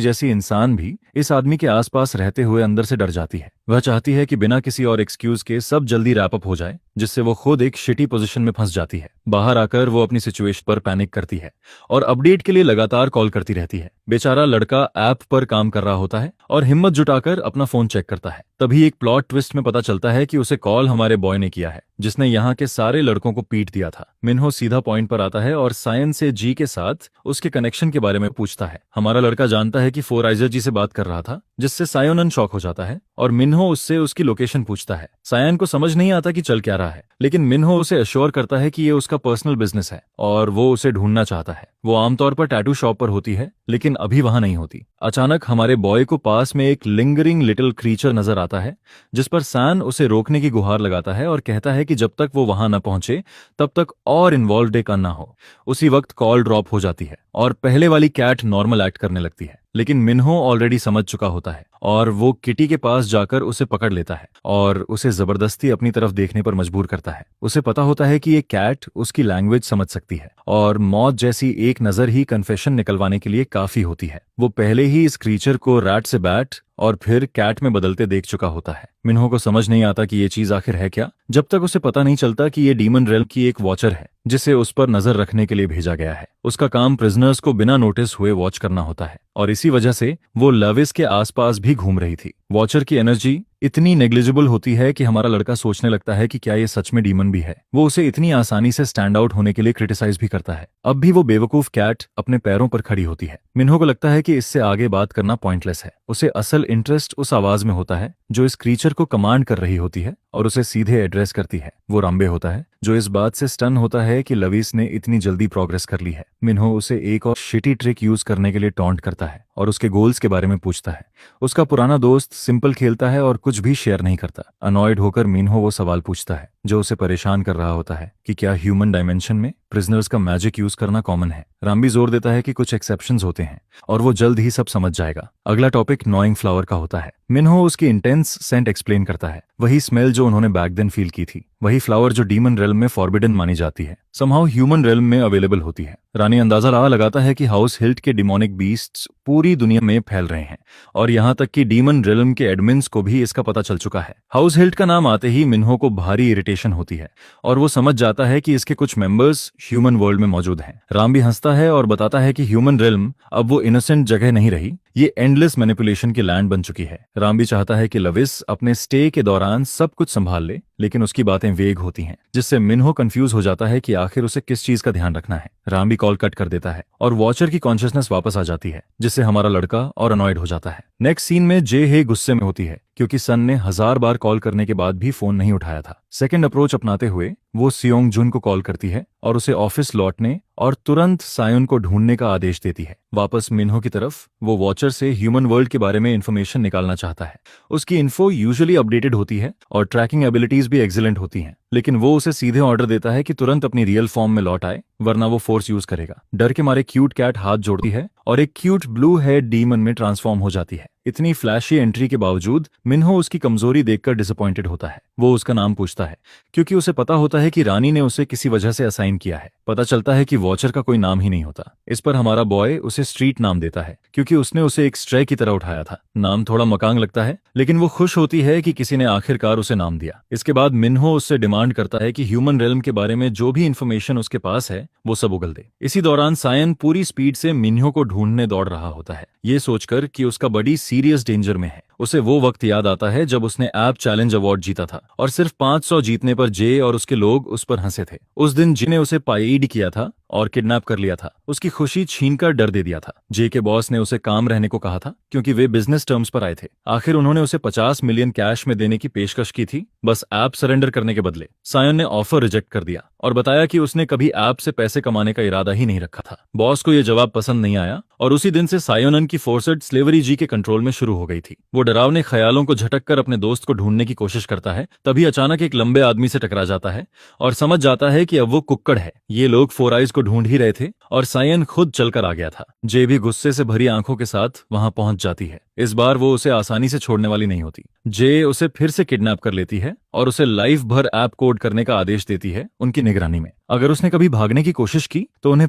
Speaker 1: जैसी इंसान भी इस आदमी के आसपास रहते हुए अंदर से डर जाती है। वह चाहती है कि बिना किसी और एक्सक्यूज के सब जल्दी रैप अप हो जाए, जिससे वो खुद एक शिटी पोजीशन में फंस जाती है। बाहर आकर वो अपनी सिचुएशन पर पैनिक करती है और अपडेट के लिए लगातार कॉल करती रहती है। बेचारा लड़का ऐप पर काम कर रहा होता है और हिम्मत जुटाकर अपना फोन चेक करता है। तभी एक प्लॉट ट्विस्ट में पता चलता है कि उसे कॉल हमारे बॉय ने किया है, जिसने यहाँ के सारे लड़कों को पीट दिया था। मिन्हो सीधा पॉइंट पर आता है और सायन से जी के साथ उसके कनेक्शन के बारे में पूछता है। हमारा लड़का जानता है कि फोर आइजर जी से बात कर रहा था, जिससे सायोनन शॉक हो जाता है और मिन्हो उससे उसकी लोकेशन पूछता है। सायन को समझ नहीं आता कि चल क्या रहा है, लेकिन मिन्हो उसे अश्योर करता है कि ये उसका पर्सनल बिजनेस है और वो उसे ढूंढना चाहता है। वो आमतौर पर टैटू शॉप पर होती है, लेकिन अभी वहां नहीं होती। अचानक हमारे बॉय को पास में एक लिंगरिंग लिटिल क्रीचर नजर आता है, जिस पर सैन उसे रोकने की गुहार लगाता है और कहता है कि जब तक वो वहां न पहुंचे तब तक और इन्वॉल्व एक ना हो। उसी वक्त कॉल ड्रॉप हो जाती है और पहले वाली कैट नॉर्मल एक्ट करने लगती है, लेकिन मिन्हो ऑलरेडी समझ चुका होता है और वो किटी के पास जाकर उसे पकड़ लेता है और उसे जबरदस्ती अपनी तरफ देखने पर मजबूर करता है। उसे पता होता है कि ये कैट उसकी लैंग्वेज समझ सकती है और मौत जैसी एक नजर ही कन्फेशन निकलवाने के लिए काफी होती है। वो पहले ही इस क्रीचर को रैट से बैट और फिर कैट में बदलते देख चुका होता है। मिन्हो को समझ नहीं आता कि ये चीज आखिर है क्या, जब तक उसे पता नहीं चलता कि ये डीमन रेल्म की एक वॉचर है जिसे उस पर नजर रखने के लिए भेजा गया है। उसका काम प्रिजनर्स को बिना नोटिस हुए वॉच करना होता है और इसी वजह से वो लविस के आसपास भी घूम रही थी। वॉचर की एनर्जी इतनी नेग्लिजिबल होती है कि हमारा लड़का सोचने लगता है कि क्या ये सच में डीमन भी है। वो उसे इतनी आसानी से स्टैंड आउट होने के लिए क्रिटिसाइज भी करता है। अब भी वो बेवकूफ कैट अपने पैरों पर खड़ी होती है। मिन्हो को लगता है कि इससे आगे बात करना पॉइंटलेस है। उसे असल इंटरेस्ट उस आवाज में होता है जो इस क्रीचर को कमांड कर रही होती है और उसे सीधे एड्रेस करती है। वो राम्बे होता है, जो इस बात से स्टन होता है कि लविस ने इतनी जल्दी प्रोग्रेस कर ली है। मिन्हो उसे एक और शिटी ट्रिक यूज करने के लिए टॉन्ट करता है और उसके गोल्स के बारे में पूछता है। उसका पुराना दोस्त सिंपल खेलता है और कुछ भी शेयर नहीं करता। अनॉयड होकर मिन्हो वो सवाल पूछता है जो उसे परेशान कर रहा होता है कि क्या ह्यूमन डायमेंशन में प्रिजनर्स का मैजिक यूज करना कॉमन है। राम्बी जोर देता है कि कुछ एक्सेप्शंस होते हैं और वो जल्द ही सब समझ जाएगा। अगला टॉपिक नॉइंग फ्लावर का होता है। मिन्हो उसकी इंटेंस सेंट एक्सप्लेन करता है, वही स्मेल जो उन्होंने बैक देन फील की थी, वही फ्लावर जो डीमन रेल्म में फॉरबिडन मानी जाती है, समहाउ ह्यूमन रेल्म में अवेलेबल होती है। रानी अंदाजा लगाता है कि हाउस हिल्ट के डिमोनिक बीस्ट्स पूरी दुनिया में फैल रहे हैं और यहाँ तक कि डीमन रेल्म के एडमिन्स को भी इसका पता चल चुका है। हाउस हिल्ट का नाम आते ही मिन्हो को भारी इरिटेशन होती है और वो समझ जाता है कि इसके कुछ मेंबर्स ह्यूमन वर्ल्ड में मौजूद हैं। राम भी हंसता है और बताता है कि ह्यूमन रेल्म अब वो इनोसेंट जगह नहीं रही, ये एंडलेस मैनिपुलेशन की लैंड बन चुकी है। राम भी चाहता है कि लविस अपने स्टे के दौरान सब कुछ संभाल ले, लेकिन उसकी बातें वेग होती हैं, जिससे मिन्हो कंफ्यूज हो जाता है कि आखिर उसे किस चीज का ध्यान रखना है। राम भी कॉल कट कर देता है और वॉचर की कॉन्शियसनेस वापस आ जाती है, जिससे हमारा लड़का और अनॉयड हो जाता है। नेक्स्ट सीन में जे हे गुस्से में होती है क्योंकि सन ने 1000 बार कॉल करने के बाद भी फोन नहीं उठाया था। सेकंड अप्रोच अपनाते हुए वो सियोंग जुन को कॉल करती है और उसे ऑफिस लौटने और तुरंत सायन को ढूंढने का आदेश देती है। वापस मिन्हो की तरफ वो वॉचर से ह्यूमन वर्ल्ड के बारे में इंफॉर्मेशन निकालना चाहता है। उसकी इन्फो यूजुअली अपडेटेड होती है और ट्रैकिंग एबिलिटीज भी एक्सीलेंट होती हैं, लेकिन वो उसे सीधे ऑर्डर देता है कि तुरंत अपनी रियल फॉर्म में लौट आए, वरना वो फोर्स यूज करेगा। डर के मारे क्यूट कैट हाथ जोड़ती है और एक क्यूट ब्लू हेड डीमन में ट्रांसफॉर्म हो जाती है। इतनी फ्लैशी एंट्री के बावजूद मिन्हो उसकी कमजोरी देखकर डिसअपॉइंटेड होता है। वो उसका नाम पूछता है क्योंकि उसे पता होता है कि रानी ने उसे किसी वजह से असाइन किया है। पता चलता है कि वॉचर का कोई नाम ही नहीं होता। इस पर हमारा बॉय उसे स्ट्रीट नाम देता है क्योंकि उसने उसे एक स्ट्रे की तरह उठाया था। नाम थोड़ा मकांग लगता है, लेकिन वो खुश होती है कि किसी ने आखिरकार उसे नाम दिया। इसके बाद मिन्हो उससे डिमांड करता है कि ह्यूमन रेल्म के बारे में जो भी इंफॉर्मेशन उसके पास है वो सब उगल दे। इसी दौरान सायन पूरी स्पीड से मिन्हो को ढूंढने दौड़ रहा होता है, ये सोचकर कि उसका बड़ी सीरियस डेंजर में है। उसे वो वक्त याद आता है जब उसने ऐप चैलेंज अवार्ड जीता था और सिर्फ 500 जीतने पर जे और उसके लोग उस पर हंसे थे। उस दिन जिन्हें उसे पाइड किया था और किडनैप कर लिया था, उसकी खुशी छीनकर डर दे दिया था। जे के बॉस ने उसे काम रहने को कहा था क्योंकि वे बिजनेस टर्म्स पर आए थे। आखिर उन्होंने उसे 50 मिलियन कैश में देने की पेशकश की थी, बस ऐप सरेंडर करने के बदले। सायन ने ऑफर रिजेक्ट कर दिया और बताया कि उसने कभी ऐप से पैसे कमाने का इरादा ही नहीं रखा था। बॉस को यह जवाब पसंद नहीं आया और उसी दिन से सायोनन की फोर्सेड स्लेवरी जी के कंट्रोल में शुरू हो गई थी। वो डरावने ख्यालों को झटक कर अपने दोस्त को ढूंढने की कोशिश करता है, तभी अचानक एक लंबे आदमी से टकरा जाता है और समझ जाता है कि अब वो कुक्कड़ है। ये लोग फोर आइज को ढूंढ ही रहे थे और सायन खुद चलकर आ गया था। जे भी गुस्से से भरी आंखों के साथ वहां पहुंच जाती है। इस बार वो उसे आसानी से छोड़ने वाली नहीं होती। जे उसे फिर से किडनैप कर लेती है और उसे लाइफ भर ऐप कोड करने का आदेश देती है उनकी निगरानी में। अगर उसने कभी भागने की कोशिश की तो उन्हें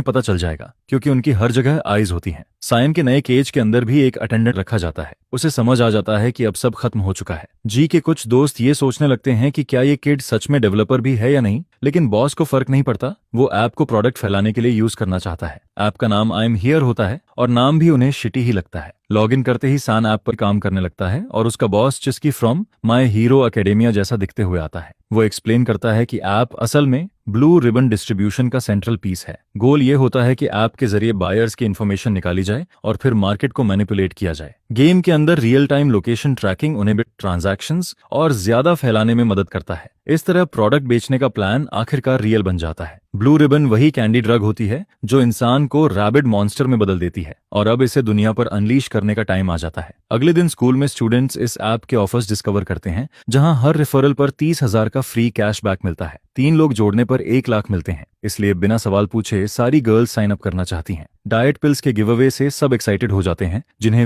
Speaker 1: पता चल जाएगा क्योंकि उनकी हर जगह आईज होती हैं। सायन के नए केज के अंदर भी एक अटेंडेंट रखा जाता है। उसे समझ आ जाता है कि अब सब खत्म हो चुका है। जी के कुछ दोस्त ये सोचने लगते हैं कि क्या ये किड सच में डेवलपर भी है या नहीं, लेकिन बॉस को फर्क नहीं पड़ता। वो ऐप को प्रोडक्ट फैलाने के लिए यूज करना चाहता है। ऐप का नाम आई एम हियर होता है और नाम भी उन्हें शिटी ही लगता है। लॉगिन करते ही सान ऐप पर काम करने लगता है और उसका बॉस जिसकी फ्रॉम माय हीरो एकेडेमिया जैसा दिखते हुए आता है। वो एक्सप्लेन करता है कि ऐप असल में ब्लू रिबन डिस्ट्रीब्यूशन का सेंट्रल पीस है। गोल ये होता है कि ऐप के जरिए बायर्स की इन्फॉर्मेशन निकाली जाए और फिर मार्केट को मैनिपुलेट किया जाए। गेम के अंदर रियल टाइम लोकेशन ट्रैकिंग उन्हें ट्रांजैक्शंस और ज्यादा फैलाने में मदद करता है। इस तरह प्रोडक्ट बेचने का प्लान आखिरकार रियल बन जाता है। ब्लू रिबन वही कैंडी ड्रग होती है जो इंसान को रैबिड मॉन्स्टर में बदल देती है और अब इसे दुनिया पर अनलीश करने का टाइम आ जाता है। अगले दिन स्कूल में स्टूडेंट्स इस ऐप के ऑफर्स डिस्कवर करते हैं जहां हर रेफरल पर 30,000 का फ्री कैशबैक मिलता है। 3 लोग जोड़ने पर 1 लाख मिलते हैं, इसलिए बिना सवाल पूछे सारी गर्ल्स साइन अप करना चाहती हैं। डाइट पिल्स के गिव अवे से सब एक्साइटेड हो जाते हैं जिन्हें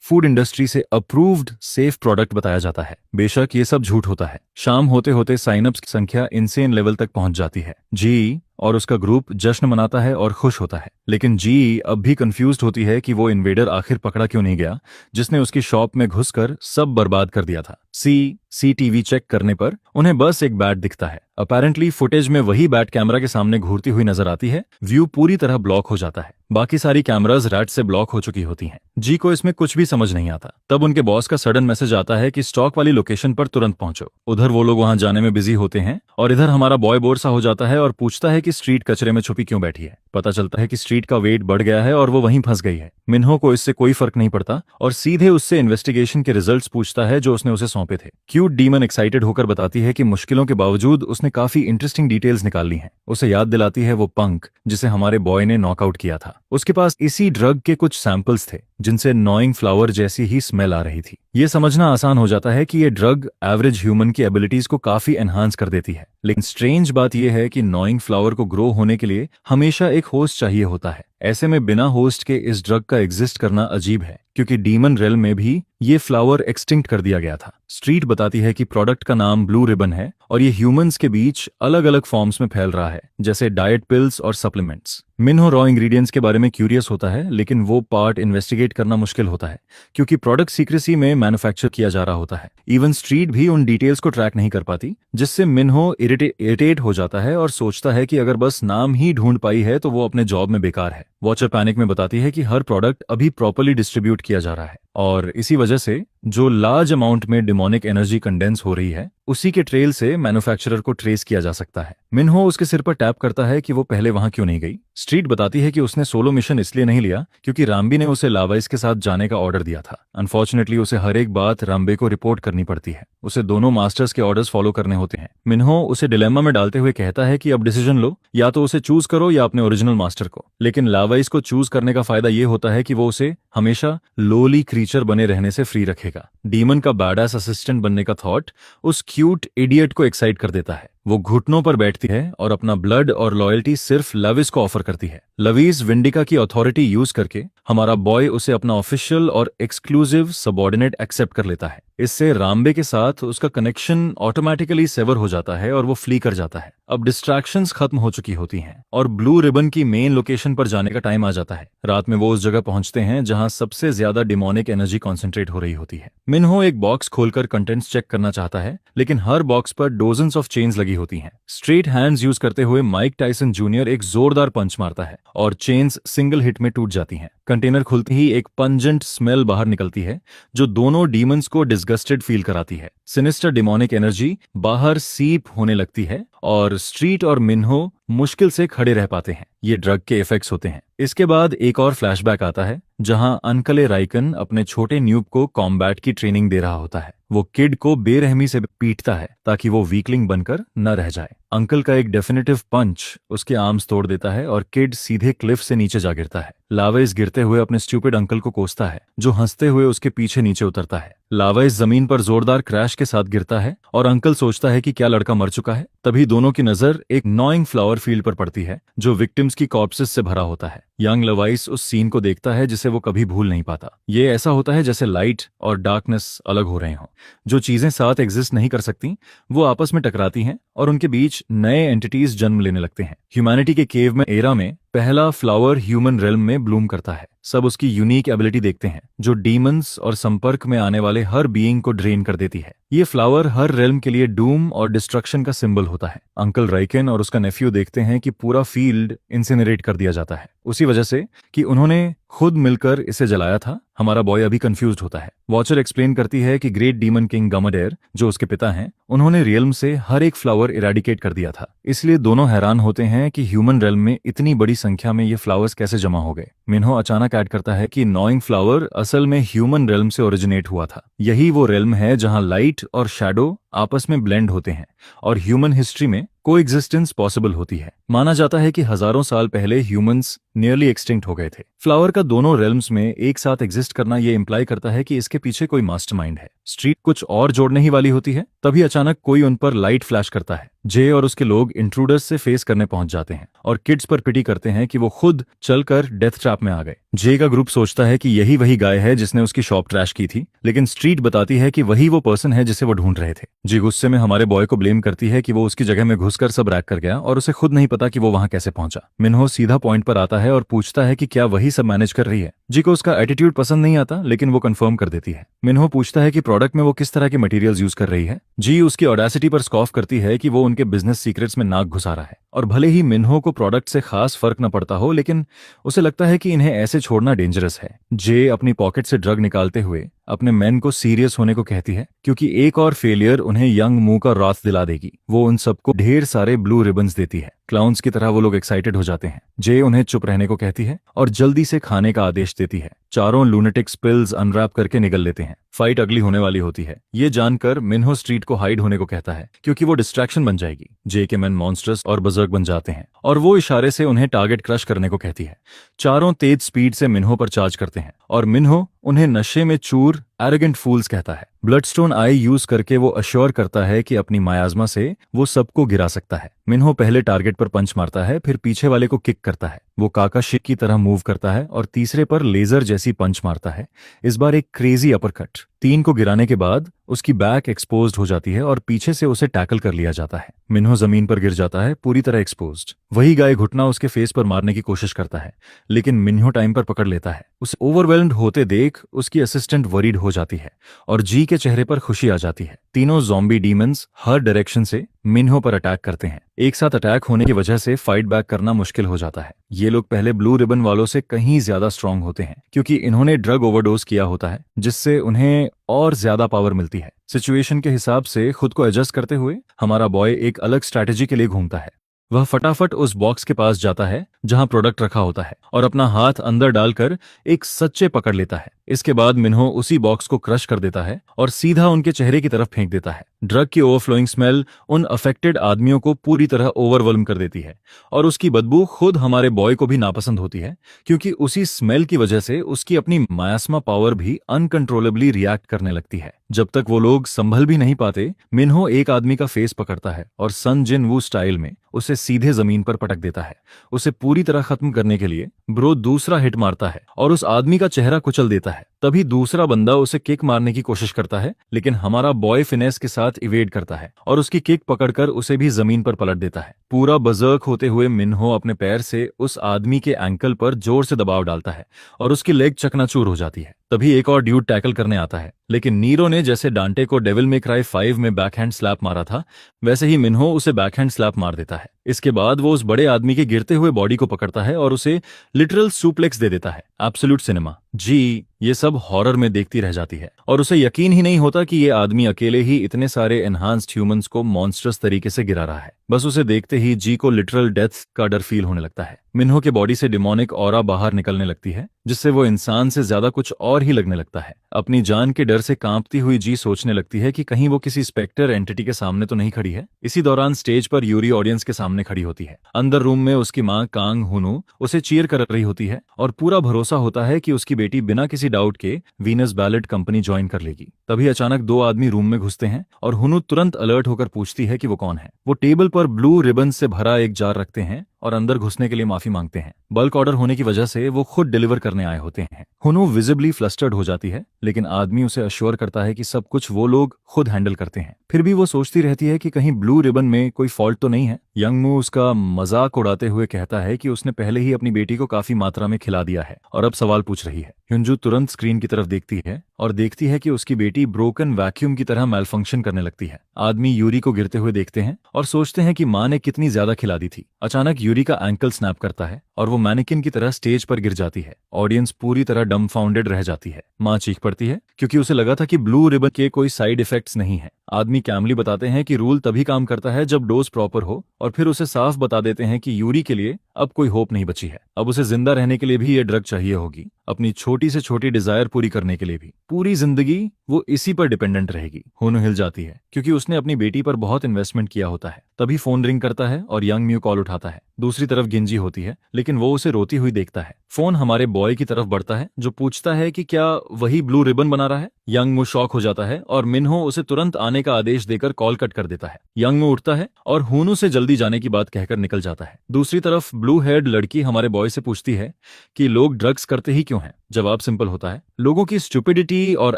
Speaker 1: फूड इंडस्ट्री से अप्रूव्ड सेफ प्रोडक्ट बताया जाता है। बेशक ये सब झूठ होता है। शाम होते होते साइन अप्स की संख्या इनसेन लेवल तक पहुंच जाती है। जी और उसका ग्रुप जश्न मनाता है और खुश होता है, लेकिन जी अब भी कंफ्यूज्ड होती है कि वो इन्वेडर आखिर पकड़ा क्यों नहीं गया जिसने उसकी शॉप में घुसकर सब बर्बाद कर दिया था। सीसीटीवी चेक करने पर उन्हें बस एक बैट दिखता है। अपेरेंटली फुटेज में वही बैट कैमरा के सामने घूरती हुई नजर आती है। व्यू पूरी तरह ब्लॉक हो जाता है। बाकी सारी कैमराज रैट से ब्लॉक हो चुकी होती हैं। जी को इसमें कुछ भी समझ नहीं आता। तब उनके बॉस का सडन मैसेज आता है कि स्टॉक वाली लोकेशन पर तुरंत पहुंचो। उधर वो लोग वहां जाने में बिजी होते हैं और इधर हमारा बॉय बोर सा हो जाता है और पूछता है कि स्ट्रीट कचरे में छुपी क्यों बैठी है। पता चलता है कि स्ट्रीट का वेट बढ़ गया है और वो वहीं फंस गई है। मिन्हो को इससे कोई फर्क नहीं पड़ता और सीधे उससे इन्वेस्टिगेशन के रिजल्ट्स पूछता है जो उसने उसे सौंपे थे। क्यूट डीमन एक्साइटेड होकर बताती है कि मुश्किलों के बावजूद उसने काफी इंटरेस्टिंग डिटेल्स निकाल ली हैं। उसे याद दिलाती है वो पंक जिसे हमारे बॉय ने नॉकआउट किया था। उसके पास इसी ड्रग के कुछ सैंपल्स थे जिनसे नॉइंग फ्लावर जैसी ही स्मेल आ रही थी। ये समझना आसान हो जाता है कि ये ड्रग एवरेज ह्यूमन की एबिलिटीज को काफी एनहांस कर देती है, लेकिन स्ट्रेंज बात यह है कि नॉइंग फ्लावर को ग्रो होने के लिए हमेशा एक होस्ट चाहिए होता है। ऐसे में बिना होस्ट के इस ड्रग का एग्जिस्ट करना अजीब है क्योंकि डीमन रेल्म में भी ये फ्लावर एक्सटिंक्ट कर दिया गया था। स्ट्रीट बताती है कि प्रोडक्ट का नाम ब्लू रिबन है और ये ह्यूमंस के बीच अलग अलग फॉर्म्स में फैल रहा है, जैसे डाइट पिल्स और सप्लीमेंट्स। मिन्हो रॉ इंग्रेडिएंट्स के बारे में क्यूरियस होता है, लेकिन वो पार्ट इन्वेस्टिगेट करना मुश्किल होता है क्योंकि प्रोडक्ट सीक्रेसी में मैन्युफैक्चर किया जा रहा होता है। इवन स्ट्रीट भी उन डिटेल्स को ट्रैक नहीं कर पाती, जिससे मिन्हो इरिटेट हो जाता है और सोचता है कि अगर बस नाम ही ढूंढ पाई है तो वो अपने जॉब में बेकार है। वॉचर पैनिक में बताती है कि हर प्रोडक्ट अभी प्रॉपर्ली डिस्ट्रीब्यूट किया जा रहा है और इसी वजह से जो लार्ज अमाउंट में डिमोनिक एनर्जी कंडेंस हो रही है उसी के ट्रेल से मैन्युफैक्चरर को ट्रेस किया जा सकता है। मिन्हो उसके सिर पर टैप करता है कि वो पहले वहां क्यों नहीं गई। स्ट्रीट बताती है कि उसने सोलो मिशन इसलिए नहीं लिया क्योंकि राम्बी ने उसे लावाइस के साथ जाने का ऑर्डर दिया था। अनफॉर्चुनेटली उसे हर एक बात राम्बे को रिपोर्ट करनी पड़ती है। उसे दोनों मास्टर्स के ऑर्डर्स फॉलो करने होते हैं। मिन्हो उसे डिलेमा में डालते हुए कहता है कि अब डिसीजन लो, या तो उसे चूज करो या अपने ओरिजिनल मास्टर को। लेकिन लावाइस को चूज करने का फायदा ये होता है कि वो उसे हमेशा लोली क्रीचर बने रहने से फ्री रखेगा। डीमन का बैडास असिस्टेंट बनने का थॉट उस क्यूट इडियट को एक्साइट कर देता है। वो घुटनों पर बैठती है और अपना ब्लड और लॉयल्टी सिर्फ लविस को ऑफर करती है। लविस विंडिका की अथॉरिटी यूज करके हमारा बॉय उसे अपना ऑफिशियल और एक्सक्लूसिव सबऑर्डिनेट एक्सेप्ट कर लेता है। इससे राम्बे के साथ उसका कनेक्शन ऑटोमेटिकली सेवर हो जाता है और वो फ्ली कर जाता है। अब डिस्ट्रैक्शंस खत्म हो चुकी होती हैं और ब्लू रिबन की मेन लोकेशन पर जाने का टाइम आ जाता है। रात में वो उस जगह पहुंचते हैं जहां सबसे ज्यादा डिमोनिक एनर्जी कॉन्सेंट्रेट हो रही होती है। मिन्हो एक बॉक्स खोलकर कंटेंट्स चेक करना चाहता है, लेकिन हर बॉक्स पर डोजन्स ऑफ चेन्स लगी होती हैं। स्ट्रेट हैंड्स यूज करते हुए माइक टाइसन जूनियर एक जोरदार पंच मारता है और चेन्स सिंगल हिट में टूट जाती हैं। कंटेनर खुलते ही एक पंजेंट स्मेल बाहर निकलती है जो दोनों डीमंस को डिस्गस्टेड फील कराती है। सिनिस्टर डिमोनिक एनर्जी बाहर सीप होने लगती है और स्ट्रीट और मिन्हो मुश्किल से खड़े रह पाते हैं। ये ड्रग के इफेक्ट्स होते हैं। इसके बाद एक और फ्लैशबैक आता है जहां अंकल राइकन अपने छोटे न्यूब को कॉम्बैट की ट्रेनिंग दे रहा होता है। वो किड को बेरहमी से पीटता है ताकि वो वीकलिंग बनकर न रह जाए। अंकल का एक डेफिनेटिव पंच उसके आर्म्स तोड़ देता है और किड सीधे क्लिफ से नीचे जा गिरता है। लावाइस गिरते हुए अपने स्टूपिड अंकल को कोसता है जो हंसते हुए उसके पीछे नीचे उतरता है। लावाइस जमीन पर जोरदार क्रैश के साथ गिरता है और अंकल सोचता है कि क्या लड़का मर चुका है। तभी दोनों की नजर एक नॉइंग फ्लावर फील्ड पर पड़ती है जो विक्टिम्स की कॉर्प्सेस से भरा होता है। यंग लवाइस उस सीन को देखता है जिसे वो कभी भूल नहीं पाता। ये ऐसा होता है जैसे लाइट और डार्कनेस अलग हो रहे हों। जो चीजें साथ एग्जिस्ट नहीं कर सकती वो आपस में टकराती हैं और उनके बीच नए एंटिटीज जन्म लेने लगते हैं। ह्यूमैनिटी के केव में एरा में पहला फ्लावर ह्यूमन रेल्म में ब्लूम करता है। सब उसकी यूनिक एबिलिटी देखते हैं जो डीमंस और संपर्क में आने वाले हर बीइंग को ड्रेन कर देती है। ये फ्लावर हर रेल्म के लिए डूम और डिस्ट्रक्शन का सिंबल होता है। अंकल राइकन और उसका नेफ्यू देखते हैं कि पूरा फील्ड इंसिनरेट कर दिया जाता है, उसी वजह से कि उन्होंने खुद मिलकर इसे जलाया था। हमारा बॉय अभी कंफ्यूज्ड होता है। वॉचर एक्सप्लेन करती है कि ग्रेट डीमन किंग गमाडेर जो उसके पिता हैं, उन्होंने रियल्म से हर एक फ्लावर इरेडिकेट कर दिया था। इसलिए दोनों हैरान होते हैं कि ह्यूमन रेल्म में इतनी बड़ी संख्या में ये फ्लावर्स कैसे जमा हो गए। मिन्हो अचानक ऐड करता है कि नॉइंग फ्लावर असल में ह्यूमन रेल्म से ओरिजिनेट हुआ था। यही वो रेल्म है जहां लाइट और शैडो आपस में ब्लेंड होते हैं और ह्यूमन हिस्ट्री में कोएग्जिस्टेंस पॉसिबल होती है। माना जाता है कि हजारों साल पहले ह्यूमंस नियरली एक्सटिंक्ट हो गए थे। फ्लावर का दोनों रेल्म्स में एक साथ एग्जिस्ट करना ये इंप्लाई करता है कि इसके पीछे कोई मास्टरमाइंड है। स्ट्रीट कुछ और जोड़ने ही वाली होती है, तभी अचानक कोई उन पर लाइट फ्लैश करता है। जे और उसके लोग इंट्रूडर्स से फेस करने पहुंच जाते हैं और किड्स पर पिटी करते हैं कि वो खुद चलकर डेथ ट्रैप में आ गए। जे का ग्रुप सोचता है कि यही वही गाय है जिसने उसकी शॉप ट्रैश की थी, लेकिन स्ट्रीट बताती है कि वही वो पर्सन है जिसे वो ढूंढ रहे थे। जे गुस्से में हमारे बॉय को ब्लेम करती है कि वो उसकी जगह में घुसकर सब रैक कर गया और उसे खुद नहीं पता कि वो वहां कैसे पहुंचा। मिन्हो सीधा पॉइंट पर आता है और पूछता है कि क्या वही सब मैनेज कर रही है। जी को उसका एटीट्यूड पसंद नहीं आता, लेकिन वो कंफर्म कर देती है। मिन्हो पूछता है कि प्रोडक्ट में वो किस तरह के मटेरियल्स यूज कर रही है। जी उसकी ऑडेसिटी पर स्कॉफ करती है कि वो उनके बिजनेस सीक्रेट्स में नाक घुसा रहा है। और भले ही मिन्हो को प्रोडक्ट से खास फर्क न पड़ता हो, लेकिन उसे लगता है कि इन्हें ऐसे छोड़ना डेंजरस है। जे अपनी पॉकेट से ड्रग निकालते हुए अपने मैन को सीरियस होने को कहती है क्योंकि एक और फेलियर उन्हें यंग मू का रात दिला देगी। वो उन सबको ढेर सारे ब्लू रिबन्स देती है। क्लाउन्स की तरह वो लोग एक्साइटेड हो जाते हैं। जे उन्हें चुप रहने को कहती है और जल्दी से खाने का आदेश देती है। चारों लूनेटिक्स पिल्स अनरैप करके निगल लेते हैं। फाइट अगली होने वाली होती है। ये जानकर मिन्हो स्ट्रीट को हाइड होने को कहता है क्योंकि वो डिस्ट्रैक्शन बन जाएगी। जे के मैन मॉन्स्टर्स और बजर्क बन जाते हैं और वो इशारे से उन्हें टारगेट क्रश करने को कहती है। चारों तेज स्पीड से मिन्हो पर चार्ज करते हैं और मिन्हो उन्हें नशे में चूर एरोगेंट फूल्स कहता है। ब्लडस्टोन आई यूज करके वो अश्योर करता है कि अपनी मायाज़मा से वो सबको गिरा सकता है। मिन्हो पहले टारगेट पर पंच मारता है, फिर पीछे वाले को किक करता है। वो काका शिप की तरह मूव करता है और तीसरे पर लेजर जैसी पंच मारता है, इस बार एक क्रेजी अपरकट। 3 को गिराने के बाद उसकी बैक एक्सपोज्ड हो जाती है और पीछे से उसे टैकल कर लिया जाता है। मिन्हो जमीन पर गिर जाता है, पूरी तरह एक्सपोज्ड। वही गाय घुटना उसके फेस पर मारने की कोशिश करता है, लेकिन मिन्हो टाइम पर पकड़ लेता है। उसे ओवरवेल्म्ड होते देख उसकी असिस्टेंट वरीड हो जाती है और जी के चेहरे पर खुशी आ जाती है। तीनों ज़ॉम्बी डीमंस हर डायरेक्शन से मिन्हो पर अटैक करते हैं। एक साथ अटैक होने की वजह से फाइट बैक करना मुश्किल हो जाता है। ये लोग पहले ब्लू रिबन वालों से कहीं ज्यादा स्ट्रांग होते हैं क्योंकि इन्होंने ड्रग ओवरडोज किया होता है, जिससे उन्हें में और ज्यादा पावर मिलती है। सिचुएशन के हिसाब से खुद को एडजस्ट करते हुए हमारा बॉय एक अलग स्ट्रैटेजी के लिए घूमता है। वह फटाफट उस बॉक्स के पास जाता है जहां प्रोडक्ट रखा होता है और अपना हाथ अंदर डालकर एक सच्चे पकड़ लेता है। इसके बाद मिन्हो उसी बॉक्स को क्रश कर देता है और सीधा उनके चेहरे की तरफ फेंक देता है। ड्रग की ओवरफ्लोइंग स्मेल उन अफेक्टेड आदमियों को पूरी तरह ओवरवेल्म कर देती है और उसकी बदबू खुद हमारे बॉय को भी नापसंद होती है, क्योंकि उसी स्मेल की वजह से उसकी अपनी मायास्मा पावर भी अनकंट्रोलेबली रिएक्ट करने लगती है। जब तक वो लोग संभल भी नहीं पाते, मिन्हो एक आदमी का फेस पकड़ता है और सन जिन वू स्टाइल में उसे सीधे जमीन पर पटक देता है। उसे पूरी तरह खत्म करने के लिए ब्रो दूसरा हिट मारता है और उस आदमी का चेहरा कुचल देता है। तभी दूसरा बंदा उसे किक मारने की कोशिश करता है, लेकिन हमारा बॉय फिनेस के साथ इवेड करता है और उसकी किक पकड़कर उसे भी जमीन पर पलट देता है। पूरा बजर्क होते हुए मिन्हो अपने पैर से उस आदमी के एंकल पर जोर से दबाव डालता है और उसकी लेग चकनाचूर हो जाती है। तभी एक और ड्यूड टैकल करने आता है, लेकिन नीरो ने जैसे डांटे को डेविल मे क्राई 5 में बैकहैंड स्लैप मारा था, वैसे ही मिन्हो उसे बैकहैंड स्लैप मार देता है। इसके बाद वो उस बड़े आदमी के गिरते हुए बॉडी को पकड़ता है और उसे लिटरल सुप्लेक्स दे देता है। एब्सोल्यूट सिनेमा जी ये सब हॉरर में देखती रह जाती है और उसे यकीन ही नहीं होता कि ये आदमी अकेले ही इतने सारे एनहांस्ड ह्यूमंस को मॉन्स्टर्स तरीके से गिरा रहा है। बस उसे देखते ही जी को लिटरल डेथ का डर फील होने लगता है। मिन्हो के बॉडी से डिमोनिक ऑरा बाहर निकलने लगती है, जिससे वो इंसान से ज्यादा कुछ और ही लगने लगता है। अपनी जान के डर से कांपती हुई जी सोचने लगती है कि कहीं वो किसी स्पेक्टर एंटिटी के सामने तो नहीं खड़ी है। इसी दौरान स्टेज पर यूरी ऑडियंस के सामने खड़ी होती है। अंदर रूम में उसकी माँ कांग हुनु उसे चीयर कर रही होती है और पूरा भरोसा होता है कि उसकी बेटी बिना किसी डाउट के वीनस बैलेट कंपनी ज्वाइन कर लेगी। तभी अचानक दो आदमी रूम में घुसते हैं और हुनु तुरंत अलर्ट होकर पूछती है कि वो कौन है। वो टेबल पर ब्लू रिबन से भरा एक जार रखते हैं और अंदर घुसने के लिए माफी मांगते हैं। बल्क ऑर्डर होने की वजह से वो खुद डिलीवर करने आए होते हैं। हुनु विजिबली फ्लस्टर्ड हो जाती है, लेकिन आदमी उसे अश्योर करता है कि सब कुछ वो लोग खुद हैंडल करते हैं। फिर भी वो सोचती रहती है कि कहीं ब्लू रिबन में कोई फॉल्ट तो नहीं है। यंग मू उसका मजाक उड़ाते हुए कहता है कि उसने पहले ही अपनी बेटी को काफी मात्रा में खिला दिया है और अब सवाल पूछ रही है। युंजू तुरंत स्क्रीन की तरफ देखती है और देखती है कि उसकी बेटी ब्रोकन वैक्यूम की तरह मैलफंक्शन करने लगती है। आदमी यूरी को गिरते हुए देखते हैं और सोचते हैं कि माँ ने कितनी ज्यादा खिला दी थी। अचानक यूरी का एंकल स्नैप करता है और वो मैनिकिन की तरह स्टेज पर गिर जाती है। ऑडियंस पूरी तरह डम्फाउंडेड रह जाती है। माँ चीख पड़ती है क्योंकि उसे लगा था कि ब्लू रिबन के कोई साइड इफेक्ट्स नहीं है। आदमी कैमली बताते हैं कि रूल तभी काम करता है जब डोज प्रॉपर हो, और फिर उसे साफ बता देते हैं कि यूरी के लिए अब कोई होप नहीं बची है। अब उसे जिंदा रहने के लिए भी ये ड्रग चाहिए होगी, अपनी छोटी से छोटी डिजायर पूरी करने के लिए भी। पूरी जिंदगी वो इसी पर डिपेंडेंट रहेगी। होनो हिल जाती है क्योंकि उसने अपनी बेटी पर बहुत इन्वेस्टमेंट किया होता है। तभी फोन रिंग करता है और यंग म्यू कॉल उठाता है। दूसरी तरफ गिंजी होती है, लेकिन वो उसे रोती हुई देखता है। फोन हमारे बॉय की तरफ बढ़ता है जो पूछता है कि क्या वही ब्लू रिबन बना रहा है। यंग मू शॉक हो जाता है और मिन्हो उसे तुरंत आने का आदेश देकर कॉल कट कर देता है। यंग मू उठता है और हुनु से जल्दी जाने की बात कहकर निकल जाता है। दूसरी तरफ ब्लू हेयर्ड लड़की हमारे बॉय से पूछती है कि लोग ड्रग्स करते ही क्यों हैं। जवाब सिंपल होता है, लोगों की स्टुपिडिटी और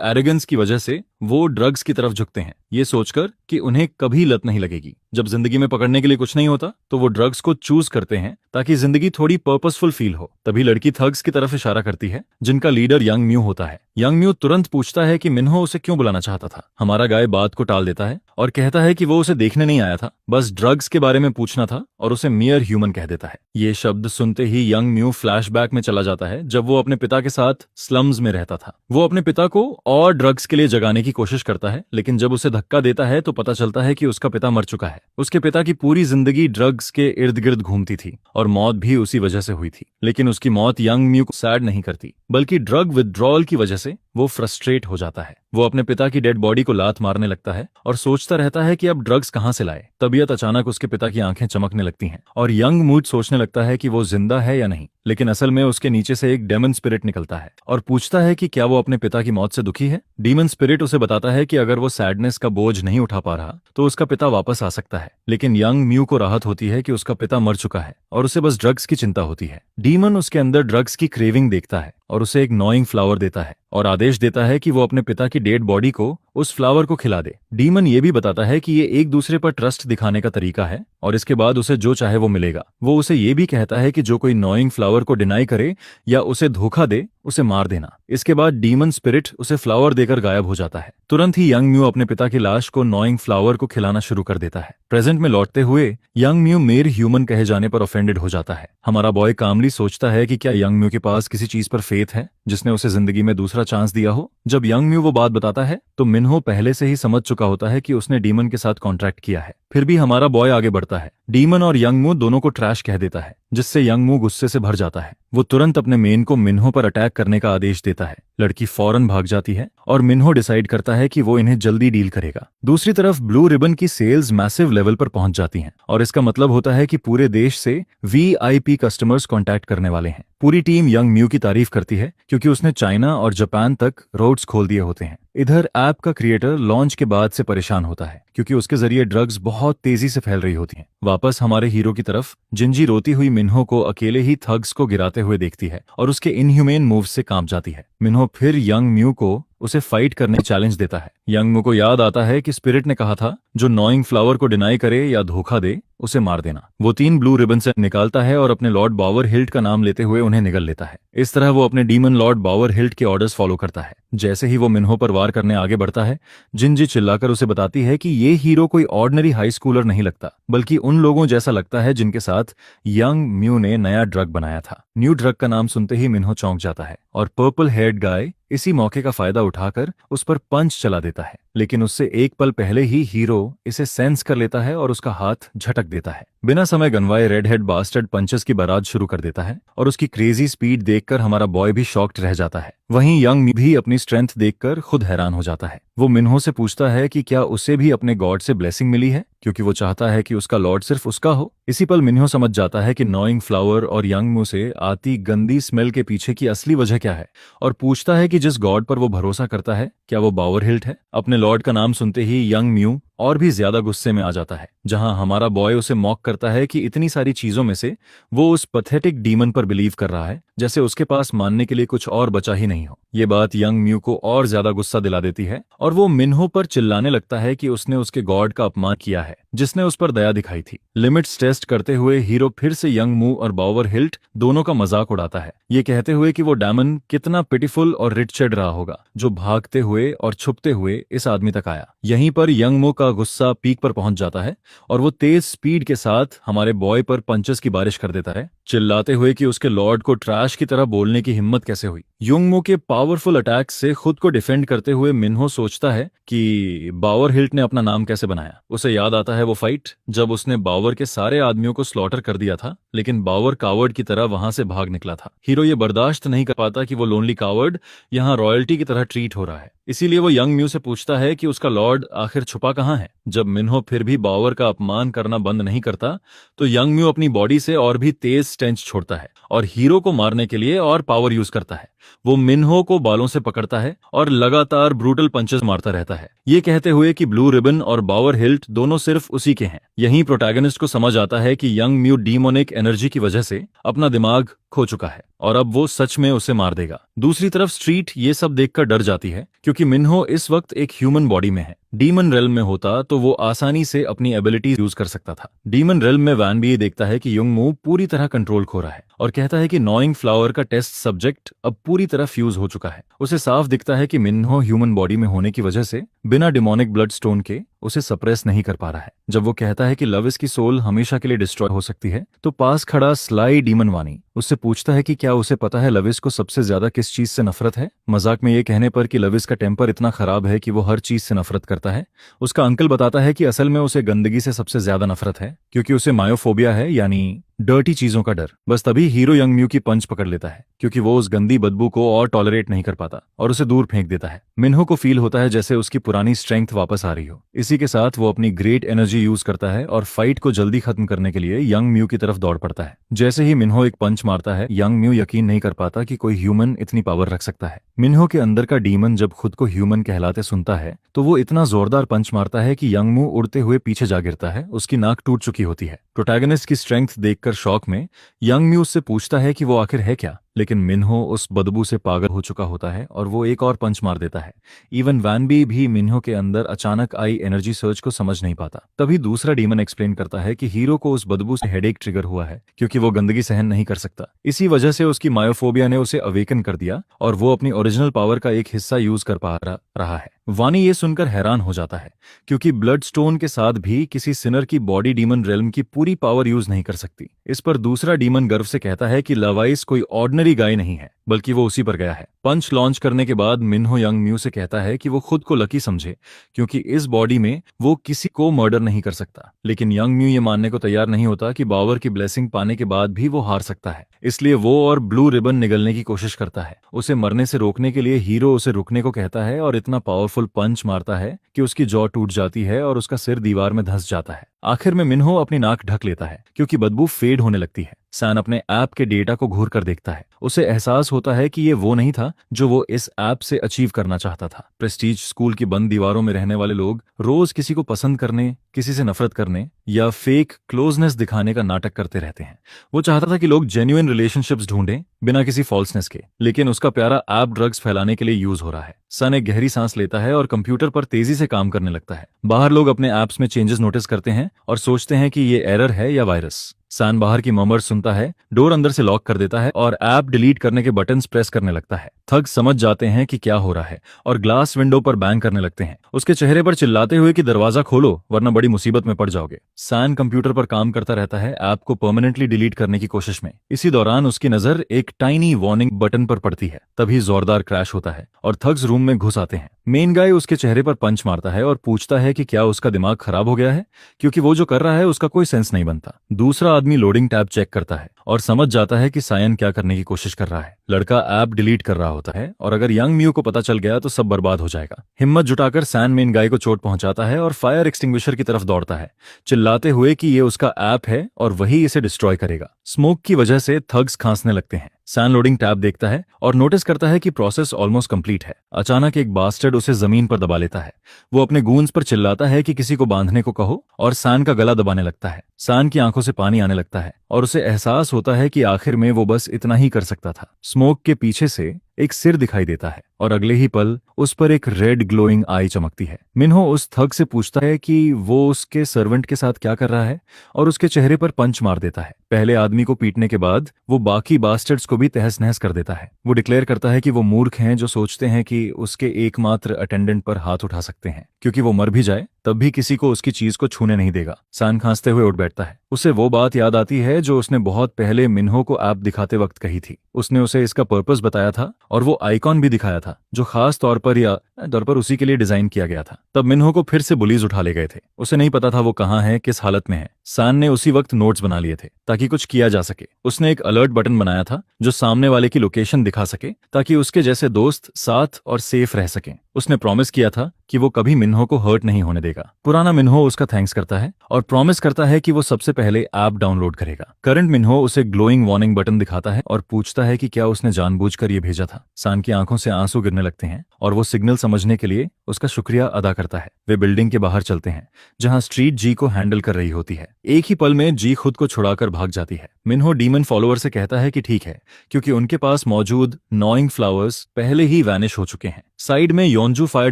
Speaker 1: एरोगेंस की वजह से वो ड्रग्स की तरफ झुकते हैं, ये सोचकर कि उन्हें कभी लत नहीं लगेगी। जब जिंदगी में पकड़ने के लिए कुछ नहीं होता तो वो ड्रग्स को चूज करते हैं ताकि जिंदगी थोड़ी पर्पसफुल फील हो। तभी लड़की थग्स की तरफ इशारा करती है जिनका लीडर यंग म्यू होता है। यंग म्यू तुरंत पूछता है कि मिन्हो उसे क्यों बुलाना चाहता था। हमारा गाय बात को टाल देता है और कहता है कि वो उसे देखने नहीं आया था, बस ड्रग्स के बारे में पूछना था, और उसे मियर ह्यूमन कह देता है। ये शब्द सुनते ही यंग म्यू फ्लैशबैक में चला जाता है जब वो अपने पिता के साथ स्लम्स में रहता था। वो अपने पिता को और ड्रग्स के लिए जगाने की कोशिश करता है, लेकिन जब उसे धक्का देता है तो पता चलता है कि उसका पिता मर चुका है। उसके पिता की पूरी जिंदगी ड्रग्स के इर्द गिर्द घूमती थी और मौत भी उसी वजह से हुई थी। लेकिन उसकी मौत यंग म्यू को सैड नहीं करती, बल्कि ड्रग विथड्रॉल की वजह से वो फ्रस्ट्रेट हो जाता है। वो अपने पिता की डेड बॉडी को लात मारने लगता है और सोचता रहता है कि अब ड्रग्स कहां से लाए। तबीयत अचानक उसके पिता की आंखें चमकने लगती हैं और यंग मूड सोचने लगता है कि वो जिंदा है या नहीं। लेकिन असल में उसके नीचे से एक डेमन स्पिरिट निकलता है और पूछता है कि क्या वो अपने पिता की मौत से दुखी है। डीमन स्पिरिट उसे बताता है कि अगर वो सैडनेस का बोझ नहीं उठा पा रहा तो उसका पिता वापस आ सकता है। लेकिन यंग म्यू को राहत होती है कि उसका पिता मर चुका है और उसे बस ड्रग्स की चिंता होती है। डीमन उसके अंदर ड्रग्स की क्रेविंग देखता है और उसे एक नॉइंग फ्लावर देता है और आदेश देता है कि वो अपने पिता की डेड बॉडी को उस फ्लावर को खिला दे। डीमन ये भी बताता है कि ये एक दूसरे पर ट्रस्ट दिखाने का तरीका है और इसके बाद उसे जो चाहे वो मिलेगा। वो उसे ये भी कहता है कि जो कोई नॉइंग फ्लावर को डिनाई करे या उसे धोखा दे उसे मार देना। इसके बाद डीमन स्पिरिट उसे फ्लावर देकर गायब हो जाता है। तुरंत ही यंग म्यू अपने पिता की लाश को नॉइंग फ्लावर को खिलाना शुरू कर देता है। प्रेजेंट में लौटते हुए यंग म्यू मेर ह्यूमन कहे जाने पर ऑफेंडेड हो जाता है। हमारा बॉय कामली सोचता है कि क्या यंग म्यू के पास किसी चीज पर फेथ है जिसने उसे जिंदगी में दूसरा चांस दिया हो। जब यंग म्यू वो बात बताता है तो मिन्हो पहले से ही समझ चुका होता है कि उसने डीमन के साथ कॉन्ट्रैक्ट किया है। फिर भी हमारा बॉय आगे बढ़ता है। डीमन और यंग मू दोनों को ट्रैश कह देता है, जिससे यंग मू गुस्से से भर जाता है। वो तुरंत अपने मेन को मिन्हो पर अटैक करने का आदेश देता है। लड़की फौरन भाग जाती है और मिन्हो डिसाइड करता है कि वो इन्हें जल्दी डील करेगा। दूसरी तरफ ब्लू रिबन की सेल्स मैसिव लेवल पर पहुंच जाती हैं और इसका मतलब होता है कि पूरे देश से वीआईपी कस्टमर्स कांटेक्ट करने वाले हैं। पूरी टीम यंग म्यू की तारीफ करती है क्योंकि उसने चाइना और जापान तक रोड्स खोल दिए होते हैं। इधर ऐप का क्रिएटर लॉन्च के बाद से परेशान होता है क्योंकि उसके जरिए ड्रग्स बहुत तेजी से फैल रही होती हैं। वापस हमारे हीरो की तरफ जिंजी रोती हुई मिन्हो को अकेले ही थग्स को गिराते हुए देखती है और उसके इनह्यूमेन मूव्स से कांप जाती है। मिन्हो फिर यंग म्यू को उसे फाइट करने चैलेंज देता है। यंग म्यू को याद आता है कि स्पिरिट ने कहा था जो नॉइंग फ्लावर को डिनाई करे या धोखा दे उसे मार देना। वो 3 ब्लू रिबन से निकालता है और अपने लॉर्ड बावर हिल्ट का नाम लेते हुए उन्हें निगल लेता है। इस तरह वो अपने डीमन लॉर्ड बावर हिल्ट के ऑर्डर्स फॉलो करता है। जैसे ही वो मिन्हो पर वार करने आगे बढ़ता है, जिंजी चिल्लाकर उसे बताती है कि ये हीरो कोई ऑर्डिनरी हाई स्कूलर नहीं लगता, बल्कि उन लोगों जैसा लगता है जिनके साथ यंग म्यू ने नया ड्रग बनाया था। न्यू ड्रग का नाम सुनते ही मिन्हो चौंक जाता है और पर्पल हेयर्ड गाय इसी मौके का फायदा उठाकर उस पर पंच चला देता है, लेकिन उससे एक पल पहले ही हीरो इसे सेंस कर लेता है और उसका हाथ झटक देता है। बिना समय गंवाए रेड हेड बास्टर्ड पंचेस की बारात शुरू कर देता है और उसकी क्रेजी स्पीड देखकर हमारा बॉय भी शॉक्ड रह जाता है। वहीं यंग भी अपनी स्ट्रेंथ देखकर खुद हैरान हो जाता है। वो मिन्हो से पूछता है कि क्या उसे भी अपने गॉड से ब्लेसिंग मिली है, क्योंकि वो चाहता है कि उसका लॉर्ड सिर्फ उसका हो। इसी पल मिन्हो समझ जाता है कि नॉइंग फ्लावर और यंग मू से आती गंदी स्मेल के पीछे की असली वजह क्या है और पूछता है कि जिस गॉड पर वो भरोसा करता है क्या वो बावर हिल्ट है। अपने लॉर्ड का नाम सुनते ही यंग म्यू और भी ज्यादा गुस्से में आ जाता है, जहां हमारा बॉय उसे मॉक करता है कि इतनी सारी चीजों में से वो उस पथेटिक डीमन पर बिलीव कर रहा है जैसे उसके पास मानने के लिए कुछ और बचा ही नहीं हो। ये बात यंग म्यू को और ज्यादा गुस्सा दिला देती है और वो मिन्हो पर चिल्लाने लगता है कि उसने उसके गॉड का अपमान किया है जिसने उस पर दया दिखाई थी। लिमिट्स टेस्ट करते हुए हीरो फिर से यंग मू और बावर हिल्ट दोनों का मजाक उड़ाता है, ये कहते हुए कि वो डायमन कितना पिटीफुल और रिचर्ड रहा होगा जो भागते हुए और छुपते हुए इस आदमी तक आया। यहीं पर यंग मू का गुस्सा पीक पर पहुंच जाता है और वो तेज स्पीड के साथ हमारे बॉय पर पंचेस की बारिश कर देता है, चिल्लाते हुए कि उसके लॉर्ड को ट्रैश की तरह बोलने की हिम्मत कैसे हुई। यंग मू के पावरफुल अटैक से खुद को डिफेंड करते हुए मिन्हो सोचता है कि बावर हिल्ट ने अपना नाम कैसे बनाया। उसे याद आता है वो फाइट जब उसने बावर के सारे आदमियों को स्लॉटर कर दिया था, लेकिन बावर कावर्ड की तरह वहां से भाग निकला था। हीरो ये बर्दाश्त नहीं कर पाता कि वो लोनली कावर्ड यहाँ रॉयल्टी की तरह ट्रीट हो रहा है, इसीलिए वो यंग म्यू से पूछता है कि उसका लॉर्ड आखिर छुपा कहाँ है। जब मिन्हो फिर भी बावर का अपमान करना बंद नहीं करता तो यंग म्यू अपनी बॉडी से और भी तेज स्टेंच छोड़ता है और हीरो को मारने के लिए और पावर यूज करता है। वो मिन्हो को बालों से पकड़ता है और लगातार ब्रूटल पंचेस मारता रहता है, ये कहते हुए कि ब्लू रिबन और बावर हिल्ट दोनों सिर्फ उसी के हैं। यहीं प्रोटैगनिस्ट को समझ आता है कि यंग म्यू डीमोनिक एनर्जी की वजह से अपना दिमाग खो चुका है और अब वो सच में उसे मार देगा। दूसरी तरफ स्ट्रीट ये सब देखकर डर जाती है क्योंकि मिन्हो इस वक्त एक ह्यूमन बॉडी में है। डीमन रेल्म में होता तो वो आसानी से अपनी एबिलिटीज यूज कर सकता था। डीमन रेल्म में वैन भी ये देखता है कि यंग मू पूरी तरह कंट्रोल खो रहा है और कहता है कि नॉइंग फ्लावर का टेस्ट सब्जेक्ट अब पूरी तरह फ्यूज हो चुका है। उसे साफ दिखता है कि मिन्हो ह्यूमन बॉडी में होने की वजह से बिना डिमोनिक ब्लड स्टोन के उसे सप्रेस नहीं कर पा रहा है। जब वो कहता है कि लविस की सोल हमेशा के लिए डिस्ट्रॉय हो सकती है तो पास खड़ा स्लाई डीमन वानी उससे पूछता है कि क्या उसे पता है लविस को सबसे ज्यादा किस चीज से नफरत है। मजाक में ये कहने पर कि लविस का टेम्पर इतना खराब है कि वो हर चीज से नफरत करता है, उसका अंकल बताता है कि असल में उसे गंदगी से सबसे ज्यादा नफरत है क्योंकि उसे मायोफोबिया है, यानी डर्टी चीजों का डर। बस तभी हीरो यंग म्यू की पंच पकड़ लेता है क्योंकि वो उस गंदी बदबू को और टॉलरेट नहीं कर पाता और उसे दूर फेंक देता है। मिन्हो को फील होता है जैसे उसकी पुरानी स्ट्रेंथ वापस आ रही हो। इसी के साथ वो अपनी ग्रेट एनर्जी यूज करता है और फाइट को जल्दी खत्म करने के लिए यंग म्यू की तरफ दौड़ पड़ता है। जैसे ही मिन्हो एक पंच मारता है, यंग म्यू यकीन नहीं कर पाता कि कोई ह्यूमन इतनी पावर रख सकता है। मिन्हो के अंदर का डीमन जब खुद को ह्यूमन कहलाते सुनता है तो वो इतना जोरदार पंच मारता है कि यंग म्यू उड़ते हुए पीछे जा गिरता है, उसकी नाक टूट चुकी होती है। प्रोटैगनिस्ट की स्ट्रेंथ देखकर शॉक में यंग म्यू उससे पूछता है कि वो आखिर है क्या। लेकिन मिन्हो उस बदबू से पागल हो चुका होता है और वो एक और पंच मार देता है। इवन वैनबी भी मिन्हो के अंदर अचानक आई एनर्जी सर्च को समझ नहीं पाता। तभी दूसरा डीमन एक्सप्लेन करता है कि हीरो को उस बदबू से हेडेक ट्रिगर हुआ है क्योंकि वो गंदगी सहन नहीं कर सकता। इसी वजह से उसकी मायोफोबिया ने उसे अवेकन कर दिया और वो अपनी ओरिजिनल पावर का एक हिस्सा यूज कर पा रहा है। वानी ये सुनकर हैरान हो जाता है क्योंकि ब्लड स्टोन के साथ भी किसी सिनर की बॉडी डीमन रेल्म की पूरी पावर यूज नहीं कर सकती। इस पर दूसरा डीमन गर्व से कहता है कि लवाइस कोई ऑर्डिनरी गाय नहीं है, बल्कि वो उसी पर गया है। पंच लॉन्च करने के बाद मिन्हो यंग म्यू से कहता है कि वो खुद को लकी समझे क्योंकि इस बॉडी में वो किसी को मर्डर नहीं कर सकता। लेकिन यंग म्यू ये मानने को तैयार नहीं होता कि बावर की ब्लेसिंग पाने के बाद भी वो हार सकता है। इसलिए वो और ब्लू रिबन निगलने की कोशिश करता है। उसे मरने से रोकने के लिए हीरो उसे रुकने को कहता है और इतना पावरफुल पंच मारता है कि उसकी जॉ टूट जाती है और उसका सिर दीवार में धंस जाता है। आखिर में मिन्हो अपनी नाक ढक लेता है क्योंकि बदबू फेड होने लगती है। सैन अपने ऐप के डेटा को घूर कर देखता है। उसे एहसास होता है कि ये वो नहीं था जो वो इस ऐप से अचीव करना चाहता था। प्रेस्टीज स्कूल की बंद दीवारों में रहने वाले लोग रोज किसी को पसंद करने, किसी से नफरत करने या फेक क्लोजनेस दिखाने का नाटक करते रहते हैं। वो चाहता था कि लोग जेन्युइन रिलेशनशिप्स ढूंढें बिना किसी फॉल्सनेस के, लेकिन उसका प्यारा ऐप ड्रग्स फैलाने के लिए यूज हो रहा है। सन एक गहरी सांस लेता है और कंप्यूटर पर तेजी से काम करने लगता है। बाहर लोग अपने ऐप्स में चेंजेस नोटिस करते हैं और सोचते हैं कि ये एरर है या वायरस। सान बाहर की ममर सुनता है, डोर अंदर से लॉक कर देता है और ऐप डिलीट करने के बटन्स प्रेस करने लगता है। थग समझ जाते हैं कि क्या हो रहा है और ग्लास विंडो पर बैंग करने लगते हैं, उसके चेहरे पर चिल्लाते हुए कि दरवाजा खोलो वरना बड़ी मुसीबत में पड़ जाओगे। सान कंप्यूटर पर काम करता रहता है, ऐप को परमानेंटली डिलीट करने की कोशिश में। इसी दौरान उसकी नजर एक टाइनी वार्निंग बटन पर पड़ती है। तभी जोरदार क्रैश होता है और थग्स रूम में घुस आते हैं। मेन गाय उसके चेहरे पर पंच मारता है और पूछता है कि क्या उसका दिमाग खराब हो गया है, क्योंकि वो जो कर रहा है उसका कोई सेंस नहीं बनता। दूसरा आदमी लोडिंग टैब चेक करता है और समझ जाता है कि सायन क्या करने की कोशिश कर रहा है। लड़का ऐप डिलीट कर रहा होता है और अगर यंग म्यू को पता चल गया तो सब बर्बाद हो जाएगा। हिम्मत जुटाकर सैन मेन गाय को चोट पहुंचाता है और फायर एक्सटिंग्विशर की तरफ दौड़ता है, चिल्लाते हुए कि ये उसका ऐप है और वही इसे डिस्ट्रॉय करेगा। स्मोक की वजह से थग्स खांसने लगते हैं। सैन लोडिंग टैब देखता है और नोटिस करता है कि प्रोसेस ऑलमोस्ट कंप्लीट है। अचानक एक बास्टर्ड उसे जमीन पर दबा लेता है। वो अपने गूंज पर चिल्लाता है कि किसी को बांधने को कहो और सैन का गला दबाने लगता है। सैन की आंखों से पानी आने लगता है और उसे एहसास होता है कि आखिर में वो बस इतना ही कर सकता था। स्मोक के पीछे से एक सिर दिखाई देता है और अगले ही पल उस पर एक रेड ग्लोइंग आई चमकती है। मिन्हो उस थग से पूछता है कि वो उसके सर्वेंट के साथ क्या कर रहा है और उसके चेहरे पर पंच मार देता है। पहले आदमी को पीटने के बाद वो बाकी बास्टर्ड्स को भी तहस नहस कर देता है। वो डिक्लेयर करता है कि वो मूर्ख हैं जो सोचते हैं कि उसके एकमात्र अटेंडेंट पर हाथ उठा सकते हैं, क्योंकि वो मर भी जाए तब भी किसी को उसकी चीज को छूने नहीं देगा। सान खांसते हुए उठ बैठता है। उसे वो बात याद आती है जो उसने बहुत पहले मिन्हो को ऐप दिखाते वक्त कही थी। उसने उसे इसका पर्पस बताया था और वो आइकॉन भी दिखाया था जो खास तौर पर उसी के लिए डिजाइन किया गया था। तब मिन्हो को फिर से बुलीज उठा ले गए थे। उसे नहीं पता था वो कहाँ है, किस हालत में है। सान ने उसी वक्त नोट्स बना लिए थे ताकि कुछ किया जा सके। उसने एक अलर्ट बटन बनाया था जो सामने वाले की लोकेशन दिखा सके ताकि उसके जैसे दोस्त साथ और सेफ रह सकें। उसने प्रॉमिस किया था कि वो कभी मिन्हो को हर्ट नहीं होने देगा। पुराना मिन्हो उसका थैंक्स करता है और प्रॉमिस करता है कि वो सबसे पहले ऐप डाउनलोड करेगा। करंट मिन्हो उसे ग्लोइंग वार्निंग बटन दिखाता है और पूछता है कि क्या उसने जानबूझकर ये भेजा था। सान की आंखों से आंसू गिरने लगते हैं और वो सिग्नल समझने के लिए उसका शुक्रिया अदा करता है। वे बिल्डिंग के बाहर चलते हैं जहां स्ट्रीट जी को हैंडल कर रही होती है। एक ही पल में जी खुद को छुड़ाकर भाग जाती है। मिन्हो डीमन फॉलोअर से कहता है कि ठीक है, क्योंकि उनके पास मौजूद नॉइंग फ्लावर्स पहले ही वैनिश हो चुके हैं। साइड में योंजू फायर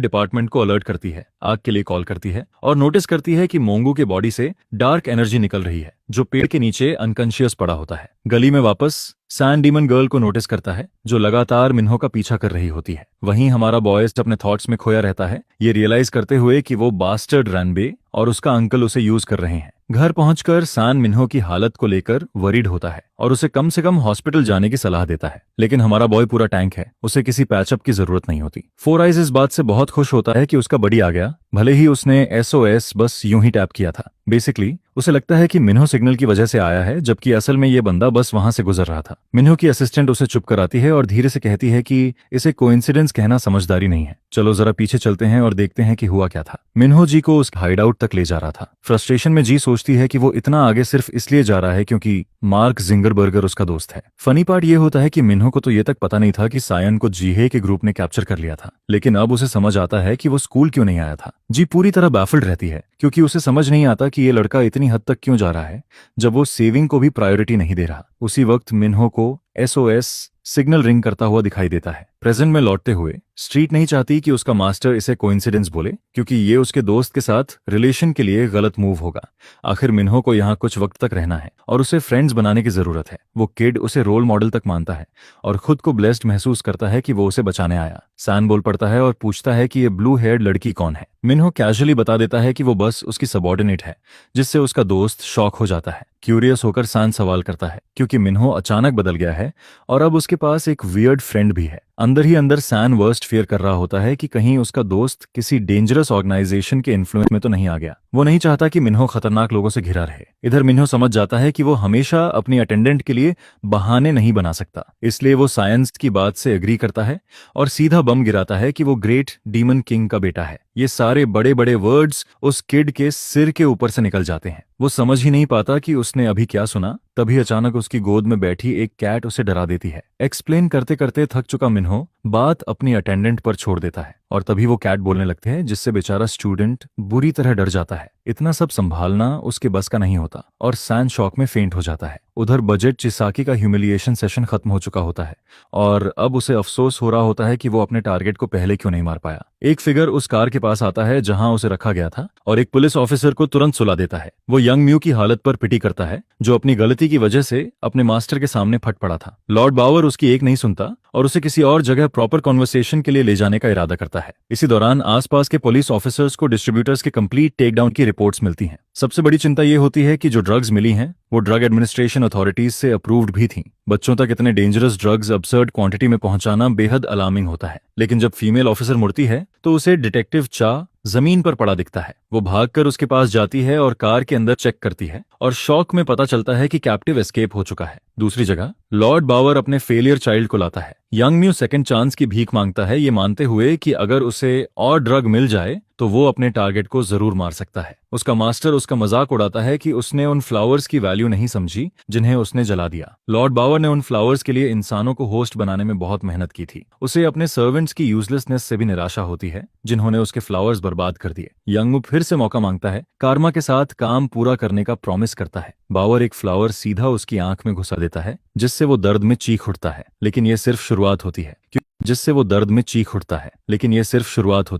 Speaker 1: डिपार्टमेंट को अलर्ट करती है, आग के लिए कॉल करती है और नोटिस करती है कि मोंगू के बॉडी से डार्क एनर्जी निकल रही है जो पेड़ के नीचे अनकॉन्शियस पड़ा होता है। गली में वापस सैन डीमन गर्ल को नोटिस करता है जो लगातार मिन्हो का पीछा कर रही होती है। वहीं हमारा बॉयज अपने थॉट्स में खोया रहता है, ये रियलाइज करते हुए कि वो बास्टर्ड रैनबे और उसका अंकल उसे यूज कर रहे हैं। घर पहुंचकर सान मिन्हो की हालत को लेकर वरीड होता है और उसे कम से कम हॉस्पिटल जाने की सलाह देता है। लेकिन हमारा बॉय पूरा टैंक है, उसे किसी पैचअप की जरूरत नहीं होती। फोर आइज इस बात से बहुत खुश होता है कि उसका बडी आ गया, भले ही उसने SOS बस यूं ही टैप किया था। बेसिकली उसे लगता है कि मिन्हो सिग्नल की वजह से आया है, जबकि असल में ये बंदा बस वहां से गुजर रहा था। मिन्हो की असिस्टेंट उसे चुप कराती है और धीरे से कहती है कि इसे कोइंसिडेंस कहना समझदारी नहीं है। चलो जरा पीछे चलते हैं और देखते हैं कि हुआ क्या था। मिन्हो जी को उस हाइडआउट तक ले जा रहा था। फ्रस्ट्रेशन में जी सोचती है कि वो इतना आगे सिर्फ इसलिए जा रहा है क्योंकि मार्क जिंगरबर्गर उसका दोस्त है। फनी पार्ट ये होता है कि मिन्हो को तो ये तक पता नहीं था कि सायन को जीहे के ग्रुप ने कैप्चर कर लिया था, लेकिन अब उसे समझ आता है कि वो स्कूल क्यों नहीं आया था। जी पूरी तरह बैफल्ड रहती है क्योंकि उसे समझ नहीं आता कि ये लड़का इतनी हद तक क्यों जा रहा है जब वो सेविंग को भी प्रायोरिटी नहीं दे रहा। उसी वक्त मिन्हो को SOS सिग्नल रिंग करता हुआ दिखाई देता है। प्रेजेंट में लौटते हुए स्ट्रीट नहीं चाहती कि उसका मास्टर इसे कोइंसिडेंस बोले, क्योंकि ये उसके दोस्त के साथ रिलेशन के लिए गलत मूव होगा। आखिर मिन्हो को यहाँ कुछ वक्त तक रहना है और उसे फ्रेंड्स बनाने की जरूरत है। वो किड उसे रोल मॉडल तक मानता है और खुद को ब्लेस्ड महसूस करता है कि वो उसे बचाने आया। सान बोल पड़ता है और पूछता है कि ये ब्लू हेयर्ड लड़की कौन है। मिन्हो कैजुअली बता देता है कि वो बस उसकी सबॉर्डिनेट है, जिससे उसका दोस्त शॉक हो जाता है। क्यूरियस होकर सान सवाल करता है, क्योंकि मिन्हो अचानक बदल गया है और अब उसके पास एक वियर्ड फ्रेंड भी है। अंदर ही अंदर सैन वर्स्ट फियर कर रहा होता है कि कहीं उसका दोस्त किसी डेंजरस ऑर्गेनाइजेशन के इन्फ्लुएंस में तो नहीं आ गया। वो नहीं चाहता कि मिन्हो खतरनाक लोगों से घिरा रहे। इधर मिन्हो समझ जाता है कि वो हमेशा अपनी अटेंडेंट के लिए बहाने नहीं बना सकता, इसलिए वो साइंस की बात से एग्री करता है और सीधा बम गिराता है कि वो ग्रेट डीमन किंग का बेटा है। ये सारे बड़े बड़े वर्ड्स उस किड के सिर के ऊपर से निकल जाते हैं। वो समझ ही नहीं पाता कि उसने अभी क्या सुना। तभी अचानक उसकी गोद में बैठी एक कैट उसे डरा देती है। एक्सप्लेन करते करते थक चुका मिन्हो बात अपनी अटेंडेंट पर छोड़ देता है और तभी वो कैट बोलने लगते हैं, जिससे बेचारा स्टूडेंट बुरी तरह डर जाता है। इतना सब संभालना उसके बस का नहीं होता और सैन शॉक में फेंट हो जाता है। उधर बजट चिसाकी का ह्यूमिलिएशन सेशन खत्म हो चुका होता है और अब उसे अफसोस हो रहा होता है कि वो अपने टारगेट को पहले क्यों नहीं मार पाया। एक फिगर उस कार के पास आता है जहां उसे रखा गया था और एक पुलिस ऑफिसर को तुरंत सुला देता है। वो यंग म्यू की हालत पर पिटी करता है, जो अपनी गलती की वजह से अपने मास्टर के सामने फट पड़ा था। लॉर्ड बावर उसकी एक नहीं सुनता और उसे किसी और जगह प्रॉपर कॉन्वर्सेशन के लिए ले जाने का इरादा करता है। इसी दौरान आसपास के पुलिस ऑफिसर्स को डिस्ट्रीब्यूटर्स के कंप्लीट टेकडाउन की रिपोर्ट्स मिलती हैं। सबसे बड़ी चिंता ये होती है कि जो ड्रग्स मिली हैं वो ड्रग एडमिनिस्ट्रेशन अथॉरिटीज से अप्रूव्ड भी थीं। बच्चों तक इतने डेंजरस ड्रग्स अब्सर्ड क्वांटिटी में पहुंचाना बेहद अलार्मिंग होता है। लेकिन जब फीमेल ऑफिसर मुड़ती है तो उसे डिटेक्टिव चा जमीन पर पड़ा दिखता है। वो भागकर उसके पास जाती है और कार के अंदर चेक करती है और शॉक में पता चलता है कि कैप्टिव एस्केप हो चुका है। दूसरी जगह लॉर्ड बावर अपने फेलियर चाइल्ड को लाता है। यंग म्यू सेकंड चांस की भीख मांगता है, ये मानते हुए कि अगर उसे और ड्रग मिल जाए तो वो अपने टारगेट को जरूर मार सकता है। उसका मास्टर उसका मजाक उड़ाता है कि उसने उन फ्लावर्स की वैल्यू नहीं समझी जिन्हें उसने जला दिया। लॉर्ड बावर ने उन फ्लावर्स के लिए इंसानों को होस्ट बनाने में बहुत मेहनत की थी। उसे अपने सर्वेंट्स की यूजलेसनेस से भी निराशा होती है, जिन्होंने उसके फ्लावर्स बर्बाद कर दिए। यंग म्यू फिर से मौका मांगता है, कार्मा के साथ काम पूरा करने का प्रॉमिस करता है। बावर एक फ्लावर सीधा उसकी आंख में घुसा देता है, जिससे वो दर्द में चीख उठता है। लेकिन यह सिर्फ शुरुआत होती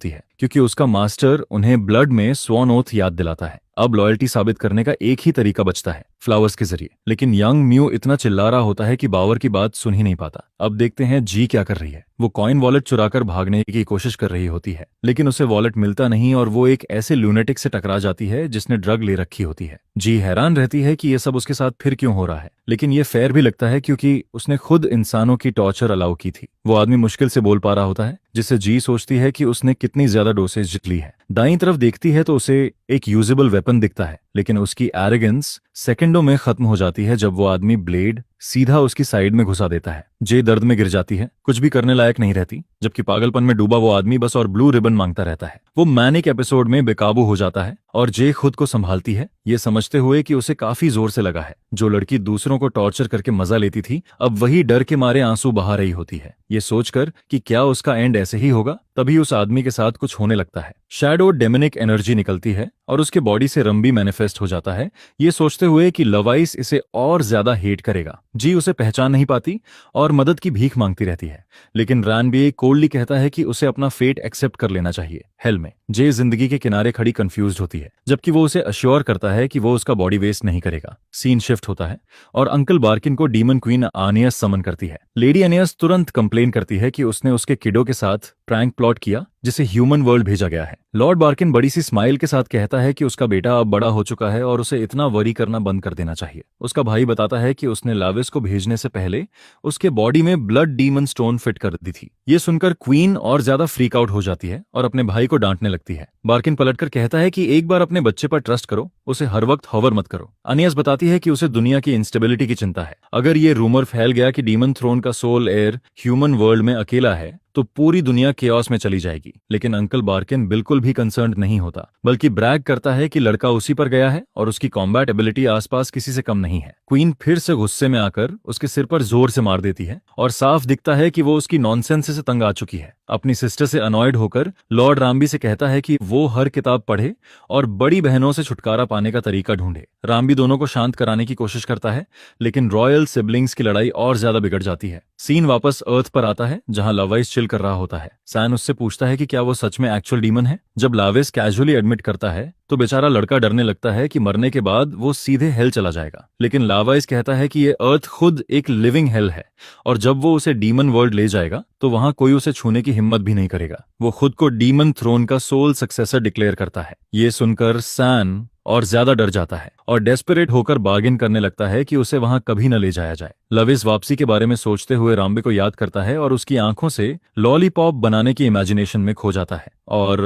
Speaker 1: है क्योंकि उसका मास्टर उन्हें ब्लड में स्वॉन ओथ याद दिलाता है। अब लॉयल्टी साबित करने का एक ही तरीका बचता है, फ्लावर्स के जरिए। लेकिन यंग म्यू इतना चिल्ला रहा होता है कि बावर की बात सुन ही नहीं पाता। अब देखते हैं जी क्या कर रही है। वो कॉइन वॉलेट चुराकर भागने की कोशिश कर रही होती है, लेकिन उसे वॉलेट मिलता नहीं और वो एक ऐसे लूनेटिक से टकरा जाती है जिसने ड्रग ले रखी होती है। जी हैरान रहती है कि ये सब उसके साथ फिर क्यों हो रहा है, लेकिन ये फेयर भी लगता है क्योंकि उसने खुद इंसानों की टॉर्चर अलाउ की थी। वो आदमी मुश्किल से बोल पा रहा होता है, जिससे जी सोचती है कि उसने कितनी ज्यादा डोसेज ली है। दाईं तरफ देखती है तो उसे एक यूजेबल वेपन दिखता है, लेकिन उसकी एरोगेंस सेकंडों में खत्म हो जाती है जब वो आदमी ब्लेड सीधा उसकी साइड में घुसा देता है। जे दर्द में गिर जाती है, कुछ भी करने लायक नहीं रहती, जबकि पागलपन में डूबा वो आदमी बस और ब्लू रिबन मांगता रहता है। वो मैनिक एपिसोड में बेकाबू हो जाता है और जे खुद को संभालती है, ये समझते हुए कि उसे काफी जोर से लगा है। जो लड़की दूसरों को टॉर्चर करके मजा लेती थी, अब वही डर के मारे आंसू बहा रही होती है। ये सोचकर कि क्या उसका एंड ऐसे ही होगा, तभी उस आदमी के साथ कुछ होने लगता है। शैडो डेमोनिक एनर्जी निकलती है और उसके बॉडी से रंबी मैनिफेस्ट हो जाता है, ये सोचते हुए कि लवाइस इसे और ज्यादा हेट करेगा। जी उसे पहचान नहीं पाती और मदद की भीख मांगती रहती है, लेकिन रैनबी कोल्डली कहता है कि उसे अपना फेट एक्सेप्ट कर लेना चाहिए। हेल में जे जिंदगी के किनारे खड़ी कंफ्यूज्ड होती है, जबकि वो उसे अश्योर करता है कि वो उसका बॉडी वेस्ट नहीं करेगा। सीन शिफ्ट होता है और अंकल बार्किन को डीमन क्वीन आनियस समन करती है। लेडी आनियस तुरंत कंप्लेन करती है कि उसने उसके किडो के साथ प्रैंक प्लॉट किया, जिसे ह्यूमन वर्ल्ड भेजा गया है। लॉर्ड बार्किन बड़ी सी स्माइल के साथ कहता है कि उसका बेटा अब बड़ा हो चुका है और उसे इतना वरी करना बंद कर देना चाहिए। उसका भाई बताता है कि उसने लाविस को भेजने से पहले उसके बॉडी में ब्लड डीमन स्टोन फिट कर दी थी। ये सुनकर क्वीन और ज्यादा फ्रीक आउट हो जाती है और अपने भाई को डांटने लगती है। बार्किन पलटकर कहता है कि एक बार अपने बच्चे पर ट्रस्ट करो, उसे हर वक्त हवर मत करो। अनियस बताती है कि उसे दुनिया की इंस्टेबिलिटी की चिंता है। अगर ये रूमर फैल गया कि डीमन थ्रोन का सोल एयर ह्यूमन वर्ल्ड में अकेला है तो पूरी दुनिया केओस में चली जाएगी। लेकिन अंकल बार्किन बिल्कुल भी कंसर्न्ड नहीं होता, बल्कि ब्रैग करता है कि लड़का उसी पर गया है और उसकी कॉम्बैट एबिलिटी आसपास किसी से कम नहीं है। क्वीन फिर से गुस्से में आकर उसके सिर पर जोर से मार देती है और साफ दिखता है कि वो उसकी नॉनसेंस से तंग आ चुकी है। अपनी सिस्टर से अनॉयड होकर लॉर्ड राम्बी से कहता है कि वो हर किताब पढ़े और बड़ी बहनों से छुटकारा पाने का तरीका ढूंढे। राम्बी दोनों को शांत कराने की कोशिश करता है, लेकिन रॉयल सिबलिंग्स की लड़ाई और ज्यादा बिगड़ जाती है। सीन वापस अर्थ पर आता है जहां लावाइस चिल कर रहा होता है। सैन उससे पूछता है कि क्या वो सच में एक्चुअल डीमन है। जब लावेस कैजुअली एडमिट करता है तो बेचारा लड़का डरने लगता है कि मरने के बाद वो सीधे हेल चला जाएगा। लेकिन लावाइस कहता है कि ये अर्थ खुद एक लिविंग हेल है और जब वो उसे डीमन वर्ल्ड ले जाएगा तो वहां कोई उसे छूने की हिम्मत भी नहीं करेगा। वो खुद को डीमन थ्रोन का सोल सक्सेसर डिक्लेयर करता है। ये सुनकर सैन और ज्यादा डर जाता है और डेस्परेट होकर बार्गेन करने लगता है कि उसे वहां कभी न ले जाया जाए। लविस वापसी के बारे में सोचते हुए राम्बे को याद करता है और उसकी आंखों से लॉलीपॉप बनाने की इमेजिनेशन में खो जाता है और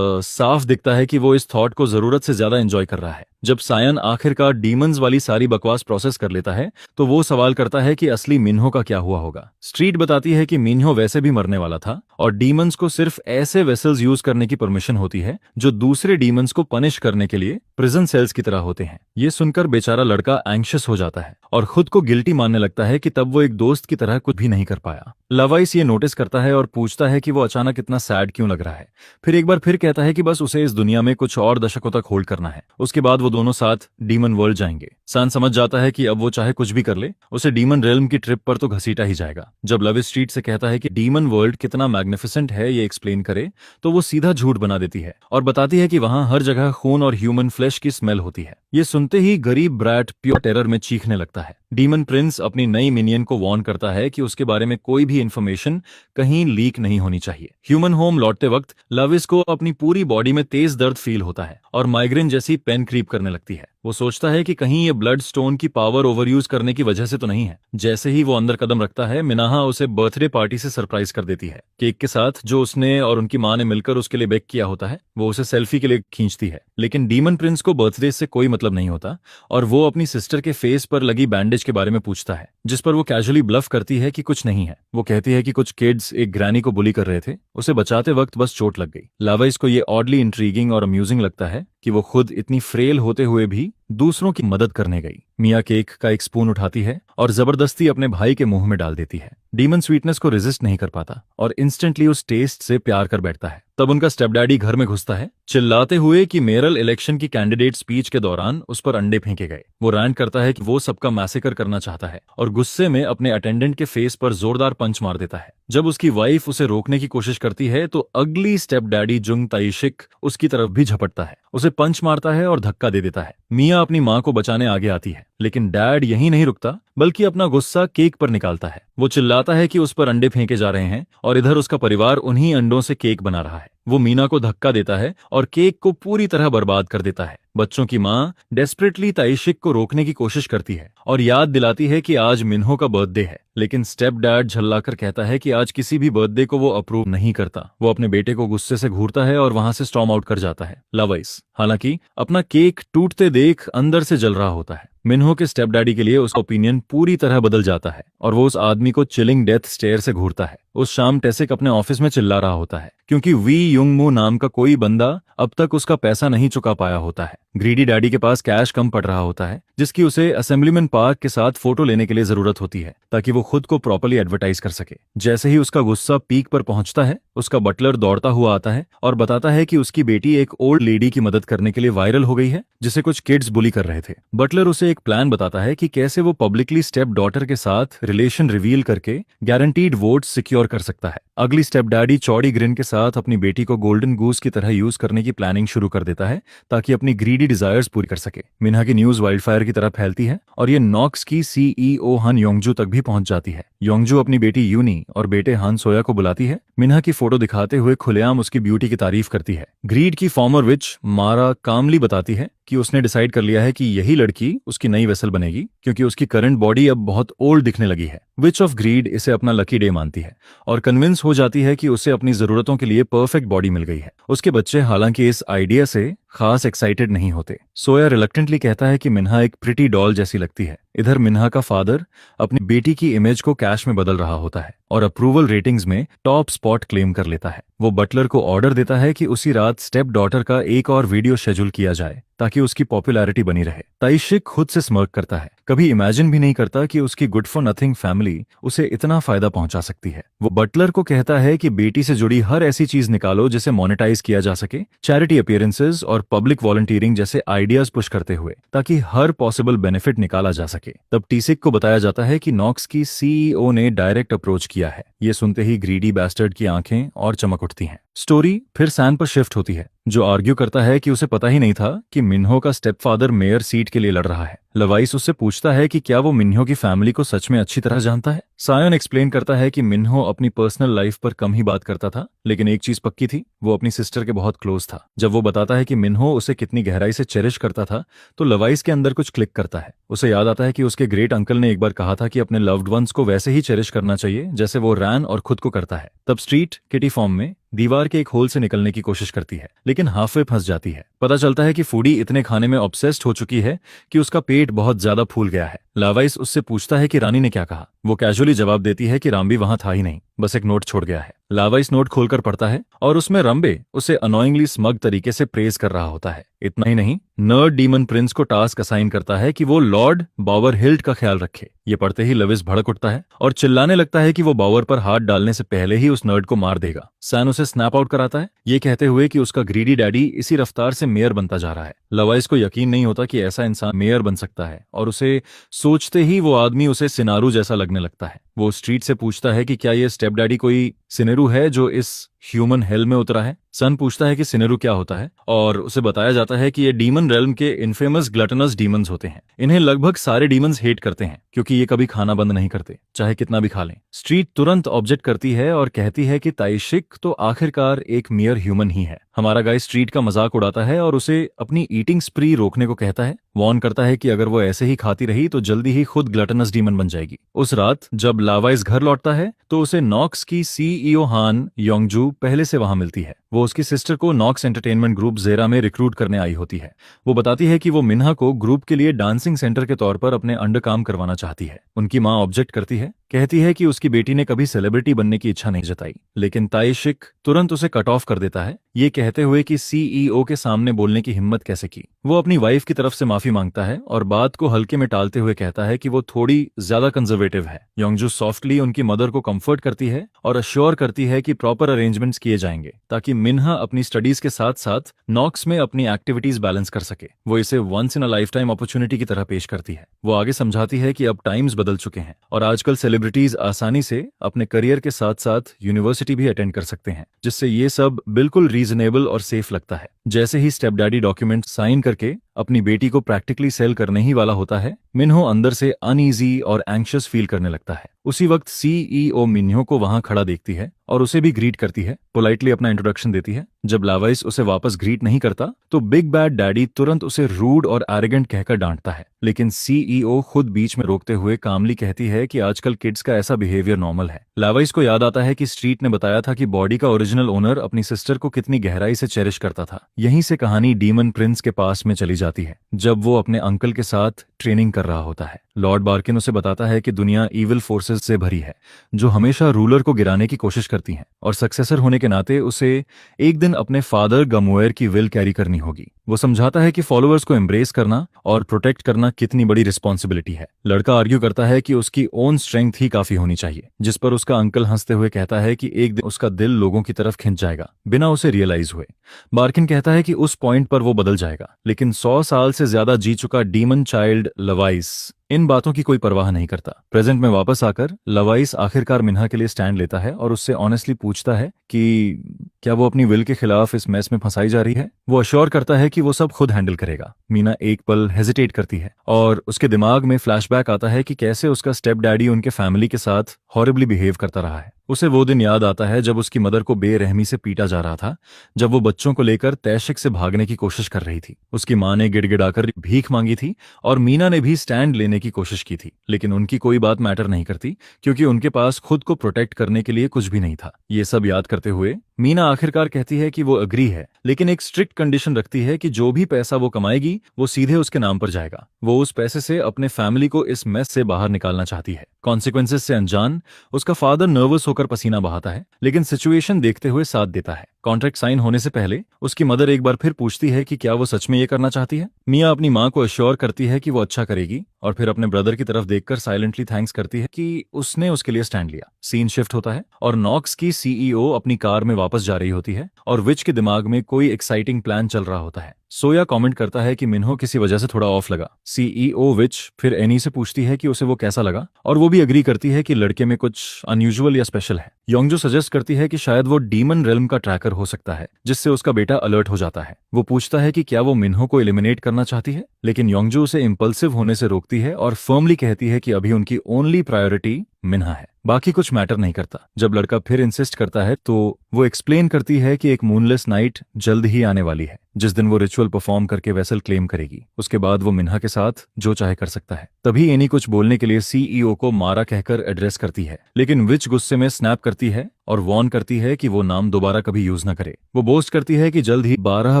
Speaker 1: साफ दिखता है कि वो इस थॉट को जरूरत से ज्यादा एंजॉय कर रहा है। जब सायन आखिरकार डीमंस वाली सारी बकवास प्रोसेस कर लेता है तो वो सवाल करता है कि असली मिन्हो का क्या हुआ होगा। स्ट्रीट बताती है कि मिन्हो वैसे भी मरने वाला था और डीमंस को सिर्फ ऐसे वेसल्स यूज करने की परमिशन होती है जो दूसरे डीमंस को पनिश करने के लिए प्रिजन सेल्स की तरह होते हैं। ये सुनकर बेचारा लड़का एंग्शियस हो जाता है और खुद को गिल्टी मानने लगता है कि तब वो एक दोस्त की तरह कुछ भी नहीं कर पाया। लवाइस ये नोटिस करता है और पूछता है कि वो अचानक इतना सैड क्यों लग रहा है। फिर एक बार फिर कहता है कि बस उसे इस दुनिया में कुछ और दशकों तक होल्ड करना है, उसके बाद वो दोनों साथ डीमन वर्ल्ड जाएंगे। सान समझ जाता है कि अब वो चाहे कुछ भी कर ले उसे डीमन रेल्म की ट्रिप पर तो घसीटा ही जाएगा। जब लविस स्ट्रीट से कहता है कि डीमन वर्ल्ड कितना मैग्निफिसेंट है ये एक्सप्लेन करे तो वो सीधा झूठ बना देती है और बताती है कि वहां हर जगह खून और ह्यूमन फ्लैश की स्मेल होती है। ये सुनते ही गरीब ब्रैट प्योर टेरर में चीखने लगता है। डीमन प्रिंस अपनी नई मिनियन को वार्न करता है कि उसके बारे में कोई भी इंफॉर्मेशन कहीं लीक नहीं होनी चाहिए। ह्यूमन होम लौटते वक्त लविस को अपनी पूरी बॉडी में तेज दर्द फील होता है और माइग्रेन जैसी पेन क्रीप करने लगती है। वो सोचता है कि कहीं ये ब्लड स्टोन की पावर ओवरयूज करने की वजह से तो नहीं है। जैसे ही वो अंदर कदम रखता है मिनाहा उसे बर्थडे पार्टी से सरप्राइज कर देती है। केक के साथ जो उसने और उनकी माँ ने मिलकर उसके लिए बेक किया होता है वो उसे सेल्फी के लिए खींचती है। लेकिन डीमन प्रिंस को बर्थडे से कोई मतलब नहीं होता और वो अपनी सिस्टर के फेस पर लगी बैंडेज के बारे में पूछता है, जिस पर वो कैजुअली ब्लफ करती है कि कुछ नहीं है। वो कहती है कि कुछ किड्स एक ग्रैनी को बुली कर रहे थे, उसे बचाते वक्त बस चोट लग गई। लावाइस को ये ऑडली इंट्रीगिंग और अम्यूजिंग लगता है कि वो खुद इतनी फ्रेल होते हुए भी दूसरों की मदद करने गई। मिया केक का एक स्पून उठाती है और जबरदस्ती अपने भाई के मुंह में डाल देती है। डीमन स्वीटनेस को रेजिस्ट नहीं कर पाता और इंस्टेंटली उस टेस्ट से प्यार कर बैठता है। तब उनका स्टेपडैडी घर में घुसता है चिल्लाते हुए कि मेरल इलेक्शन की कैंडिडेट स्पीच के दौरान उस पर अंडे फेंके गए। वो रैंट करता है कि वो सबका मैसेकर करना चाहता है और गुस्से में अपने अटेंडेंट के फेस पर जोरदार पंच मार देता है। जब उसकी वाइफ उसे रोकने की कोशिश करती है तो अगली स्टेप डैडी जुंग ताइशिक उसकी तरफ भी झपटता है, उसे पंच मारता है और धक्का दे देता है। मिया अपनी माँ को बचाने आगे आती है, लेकिन डैड यहीं नहीं रुकता बल्कि अपना गुस्सा केक पर निकालता है। वो चिल्लाता है कि उस पर अंडे फेंके जा रहे हैं और इधर उसका परिवार उन्हीं अंडों से केक बना रहा है। वो मीना को धक्का देता है और केक को पूरी तरह बर्बाद कर देता है। बच्चों की माँ डेस्परेटली ताइशिक को रोकने की कोशिश करती है और याद दिलाती है कि आज मिन्हो का बर्थडे है, लेकिन स्टेप डैड झल्लाकर कहता है कि आज किसी भी बर्थडे को वो अप्रूव नहीं करता। वो अपने बेटे को गुस्से से घूरता है और वहां से स्टॉर्म आउट कर जाता है। लावाइस हालांकि अपना केक टूटते देख अंदर से जल रहा होता है। मिन्हो के स्टेप डैडी के लिए उसका ओपिनियन पूरी तरह बदल जाता है और वो उस आदमी को चिलिंग डेथ स्टेयर से घूरता है। उस शाम टेसिक अपने ऑफिस में चिल्ला रहा होता है क्योंकि वी युंगमू नाम का कोई बंदा अब तक उसका पैसा नहीं चुका पाया होता है। ग्रीडी डैडी के पास कैश कम पड़ रहा होता है जिसकी उसे असेंबलीमैन पार्क के साथ फोटो लेने के लिए जरूरत होती है ताकि वो खुद को प्रॉपर्ली एडवर्टाइज कर सके। जैसे ही उसका गुस्सा पीक पर पहुंचता है उसका बटलर दौड़ता हुआ आता है और बताता है कि उसकी बेटी एक ओल्ड लेडी की मदद करने के लिए वायरल हो गई है जिसे कुछ किड्स बुली कर रहे थे। बटलर उसे एक प्लान बताता है कि कैसे वो पब्लिकली स्टेप डॉटर के साथ रिलेशन रिवील करके गारंटीड वोट सिक्योर कर सकता है। अगली स्टेप डैडी चौड़ी ग्रिन के साथ अपनी बेटी को गोल्डन गूस की तरह यूज करने की प्लानिंग शुरू कर देता है ताकि अपनी ग्रीडी डिजायर्स पूरी कर सके। मिन्हा की न्यूज वाइल्डफायर की तरह फैलती है और ये नॉक्स की सीईओ हन योंगजू तक भी पहुंच जाती है। योंगजू अपनी बेटी यूनी और बेटे हान सोया को बुलाती है। मिन्हा की फोटो दिखाते हुए खुलेआम उसकी ब्यूटी की तारीफ करती है। ग्रीड की फॉर्मर विच मारा कामली बताती है कि उसने डिसाइड कर लिया है कि यही लड़की उसकी नई वेसल बनेगी क्योंकि उसकी करंट बॉडी अब बहुत ओल्ड दिखने लगी है। विच ऑफ ग्रीड इसे अपना लकी डे मानती है और कन्विंस हो जाती है कि उसे अपनी जरूरतों के लिए परफेक्ट बॉडी मिल गई है। उसके बच्चे हालांकि इस आइडिया से खास एक्साइटेड नहीं होते। सोया रिलक्टेंटली कहता है कि मिन्हा एक प्रिटी डॉल जैसी लगती है। इधर मिन्हा का फादर अपनी बेटी की इमेज को कैश में बदल रहा होता है और अप्रूवल रेटिंग्स में टॉप स्पॉट क्लेम कर लेता है। वो बटलर को ऑर्डर देता है कि उसी रात स्टेप डॉटर का एक और वीडियो शेड्यूल किया जाए ताकि उसकी पॉपुलैरिटी बनी रहे। ताइशिक खुद से स्मर्क करता है, कभी इमेजिन भी नहीं करता कि उसकी गुड फॉर नथिंग फैमिली उसे इतना फायदा पहुंचा सकती है। वो बटलर को कहता है कि बेटी से जुड़ी हर ऐसी चीज निकालो जिसे मोनेटाइज किया जा सके, चैरिटी अपीयरेंसेस और पब्लिक वॉलंटियरिंग जैसे आइडियाज पुश करते हुए, ताकि हर पॉसिबल बेनिफिट निकाला जा सके। तब टीसिक को बताया जाता है कि नॉक्स की सीईओ ने डायरेक्ट अप्रोच किया है। ये सुनते ही ग्रीडी बैस्टर्ड की आंखें और चमक उठती हैं। स्टोरी फिर सैन पर शिफ्ट होती है, जो आर्ग्यू करता है कि उसे पता ही नहीं था कि मिन्हो का स्टेपफादर मेयर सीट के लिए लड़ रहा है। लवाइस उससे पूछता है कि क्या वो मिन्हो की फैमिली को सच में अच्छी तरह जानता है। सायोन एक्सप्लेन करता है कि मिन्हो अपनी पर्सनल लाइफ पर कम ही बात करता था, लेकिन एक चीज पक्की थी, वो अपनी सिस्टर के बहुत क्लोज था। जब वो बताता है कि मिन्हो उसे कितनी गहराई से चेरिश करता था, तो लवाइस के अंदर कुछ क्लिक करता है। उसे याद आता है कि उसके ग्रेट अंकल ने एक बार कहा था कि अपने लव्ड वंस को वैसे ही चेरिश करना चाहिए जैसे वो रैन और खुद को करता है। तब स्ट्रीट किटी फॉर्म में दीवार के एक होल से निकलने की कोशिश करती है, लेकिन हाफ वे फंस जाती है। पता चलता है कि फूडी इतने खाने में ऑब्सेस्ड हो चुकी है कि उसका पेट बहुत ज्यादा फूल गया है। लावाइस उससे पूछता है कि रानी ने क्या कहा। वो कैजुअली जवाब देती है कि राम्बी वहां था ही नहीं, बस एक नोट छोड़ गया है। लावाइस नोट खोलकर पढ़ता है और उसमें रंबे उसे अनोइंगली स्मग तरीके से प्रेज कर रहा होता है। इतना ही नहीं, नर्ड डीमन प्रिंस को टास्क असाइन करता है कि वो लॉर्ड बावर हिल्ट का ख्याल रखे। ये पढ़ते ही लविस भड़क उठता है और चिल्लाने लगता है कि वो बावर पर हाथ डालने से पहले ही उस नर्ड को मार देगा। सैन उसे स्नैप आउट कराता है, ये कहते हुए कि उसका ग्रीडी डैडी इसी रफ्तार से मेयर बनता जा रहा है। लवाइस को यकीन नहीं होता कि ऐसा इंसान मेयर बन सकता है और उसे सोचते ही वो आदमी उसे सिनारू जैसा लगने लगता है। वो स्ट्रीट से पूछता है कि क्या ये स्टेप डैडी कोई सिनेरू है जो इस ह्यूमन हेल में उतरा है। सन पूछता है कि सिनेरू क्या होता है और उसे बताया जाता है कि ये डीमन रेल्म के इनफेमस ग्लटनस डीमंस होते हैं। इन्हें लगभग सारे डीमंस हेट करते हैं क्योंकि ये कभी खाना बंद नहीं करते, चाहे कितना भी खा लें। स्ट्रीट तुरंत ऑब्जेक्ट करती है और कहती है कि ताइशिक तो आखिरकार एक मियर ह्यूमन ही है। हमारा गाय स्ट्रीट का मजाक उड़ाता है और उसे अपनी ईटिंग स्प्री रोकने को कहता है। वॉर्न करता है कि अगर वो ऐसे ही खाती रही तो जल्दी ही खुद ग्लटनस डीमन बन जाएगी। उस रात जब लावाइस घर लौटता है तो उसे नॉक्स की सीईओ हान योंगजू पहले से वहां मिलती है। वो उसकी सिस्टर को नॉक्स एंटरटेनमेंट ग्रुप जेरा में रिक्रूट करने आई होती है। वो बताती है कि वो मिन्हा को ग्रुप के लिए डांसिंग सेंटर के तौर पर अपने अंडर काम करवाना चाहती है। उनकी मां ऑब्जेक्ट करती है, कहती है कि उसकी बेटी ने कभी सेलिब्रिटी बनने की इच्छा नहीं जताई, लेकिन ताइशिक तुरंत उसे कट ऑफ कर देता है, ये कहते हुए कि सीईओ के सामने बोलने की हिम्मत कैसे की। वो अपनी वाइफ की तरफ से माफी मांगता है और बात को हल्के में टालते हुए कहता है कि वो थोड़ी ज्यादा कंजर्वेटिव है। योंगजू सॉफ्टली उनकी मदर को कंफर्ट करती है और अश्योर करती है कि प्रॉपर अरेंजमेंट्स किए जाएंगे ताकि मिन्हा अपनी स्टडीज के साथ साथ नॉक्स में अपनी एक्टिविटीज बैलेंस कर सके। वो इसे once in a lifetime opportunity की तरह पेश करती है। वो आगे समझाती है कि अब टाइम्स बदल चुके हैं और आजकल सेलिब्रिटीज आसानी से अपने करियर के साथ साथ यूनिवर्सिटी भी अटेंड कर सकते हैं, जिससे ये सब बिल्कुल रीजनेबल और सेफ लगता है। जैसे ही स्टेप डैडी डॉक्यूमेंट साइन करके अपनी बेटी को प्रैक्टिकली सेल करने ही वाला होता है, मिन्हो अंदर से अनईजी और एंग्शियस फील करने लगता है। उसी वक्त सीईओ मिन्हो को वहां खड़ा देखती है और उसे भी ग्रीट करती है, पोलाइटली अपना इंट्रोडक्शन देती है। जब लावाइस उसे वापस ग्रीट नहीं करता तो बिग बैड डैडी तुरंत उसे रूड और एरोगेंट कहकर डांटता है, लेकिन सीईओ खुद बीच में रोकते हुए कामली कहती है कि आजकल किड्स का ऐसा बिहेवियर नॉर्मल है। लावाइस को याद आता है कि स्ट्रीट ने बताया था कि बॉडी का ओरिजिनल ओनर अपनी सिस्टर को कितनी गहराई से चेरिश करता था। यहीं से कहानी डीमन प्रिंस के पास में चली जाती है, जब वो अपने अंकल के साथ ट्रेनिंग कर रहा होता है। लॉर्ड बार्किन उसे बताता है कि दुनिया इविल फोर्सेस से भरी है जो हमेशा रूलर को गिराने की कोशिश करती हैं और सक्सेसर होने के नाते उसे एक दिन अपने फादर गमुएर की विल कैरी करनी होगी। वो समझाता है कि फॉलोअर्स को एम्ब्रेस करना और प्रोटेक्ट करना कितनी बड़ी रिस्पॉन्सिबिलिटी है। लड़का आर्ग्यू करता है कि उसकी ओन स्ट्रेंथ ही काफी होनी चाहिए, जिस पर उसका अंकल हंसते हुए कहता है कि एक दिन उसका दिल लोगों की तरफ खिंच जाएगा बिना उसे रियलाइज हुए। बार्किन कहता है कि उस पॉइंट पर वो बदल जाएगा, लेकिन 100 साल से ज्यादा जी चुका डीमन चाइल्ड लवाइस इन बातों की कोई परवाह नहीं करता। प्रेजेंट में वापस आकर लवाइस आखिरकार मिन्हा के लिए स्टैंड लेता है और उससे ऑनेस्टली पूछता है कि क्या वो अपनी विल के खिलाफ इस मैस में फंसाई जा रही है। वो अश्योर करता है कि वो सब खुद हैंडल करेगा। मीना एक पल हेजिटेट करती है और उसके दिमाग में फ्लैशबैक आता है कि कैसे उसका स्टेप डैडी उनके फैमिली के साथ हॉरिबली बिहेव करता रहा है। उसे वो दिन याद आता है जब उसकी मदर को बेरहमी से पीटा जा रहा था, जब वो बच्चों को लेकर तैशिक से भागने की कोशिश कर रही थी। उसकी माँ ने गिड़गिड़ाकर भीख मांगी थी और मीना ने भी स्टैंड लेने की कोशिश की थी, लेकिन उनकी कोई बात मैटर नहीं करती क्योंकि उनके पास खुद को प्रोटेक्ट करने के लिए कुछ भी नहीं था। ये सब याद करते हुए मीना आखिरकार कहती है कि वो अग्री है, लेकिन एक स्ट्रिक्ट कंडीशन रखती है कि जो भी पैसा वो कमाएगी वो सीधे उसके नाम पर जाएगा। वो उस पैसे से अपने फैमिली को इस मेस से बाहर निकालना चाहती है। कॉन्सिक्वेंसेस से अनजान उसका फादर नर्वस होकर पसीना बहाता है, लेकिन सिचुएशन देखते हुए साथ देता है। कॉन्ट्रैक्ट साइन होने से पहले उसकी मदर एक बार फिर पूछती है कि क्या वो सच में ये करना चाहती है। मिया अपनी माँ को अश्योर करती है कि वो अच्छा करेगी और फिर अपने ब्रदर की तरफ देखकर साइलेंटली थैंक्स करती है कि उसने उसके लिए स्टैंड लिया। सीन शिफ्ट होता है और नॉक्स की सीईओ अपनी कार में वापस जा रही होती है और विच के दिमाग में कोई एक्साइटिंग प्लान चल रहा होता है। सोया कमेंट करता है कि मिन्हो किसी वजह से थोड़ा ऑफ लगा। सीईओ विच फिर एनी से पूछती है कि उसे वो कैसा लगा और वो भी एग्री करती है कि लड़के में कुछ अनयूजुअल या स्पेशल है। योंगजो सजेस्ट करती है कि शायद वो डीमन रेल्म का ट्रैकर हो सकता है, जिससे उसका बेटा अलर्ट हो जाता है। वो पूछता है कि क्या वो मिन्हो को एलिमिनेट करना चाहती है, लेकिन योंगजो उसे इम्पल्सिव होने से रोकती है और फर्मली कहती है कि अभी उनकी ओनली प्रायोरिटी मिन्हा है, बाकी कुछ मैटर नहीं करता। जब लड़का फिर इंसिस्ट करता है तो वो एक्सप्लेन करती है कि एक मूनलेस नाइट जल्द ही आने वाली है, जिस दिन वो रिचुअल परफॉर्म करके वेसल क्लेम करेगी। उसके बाद वो मिन्हा के साथ जो चाहे कर सकता है। तभी एनी कुछ बोलने के लिए सीईओ को मारा कहकर एड्रेस करती है, लेकिन विच गुस्से में स्नैप करती है और वॉर्न करती है कि वो नाम दोबारा कभी यूज न करे। वो बोस्ट करती है कि जल्द ही 12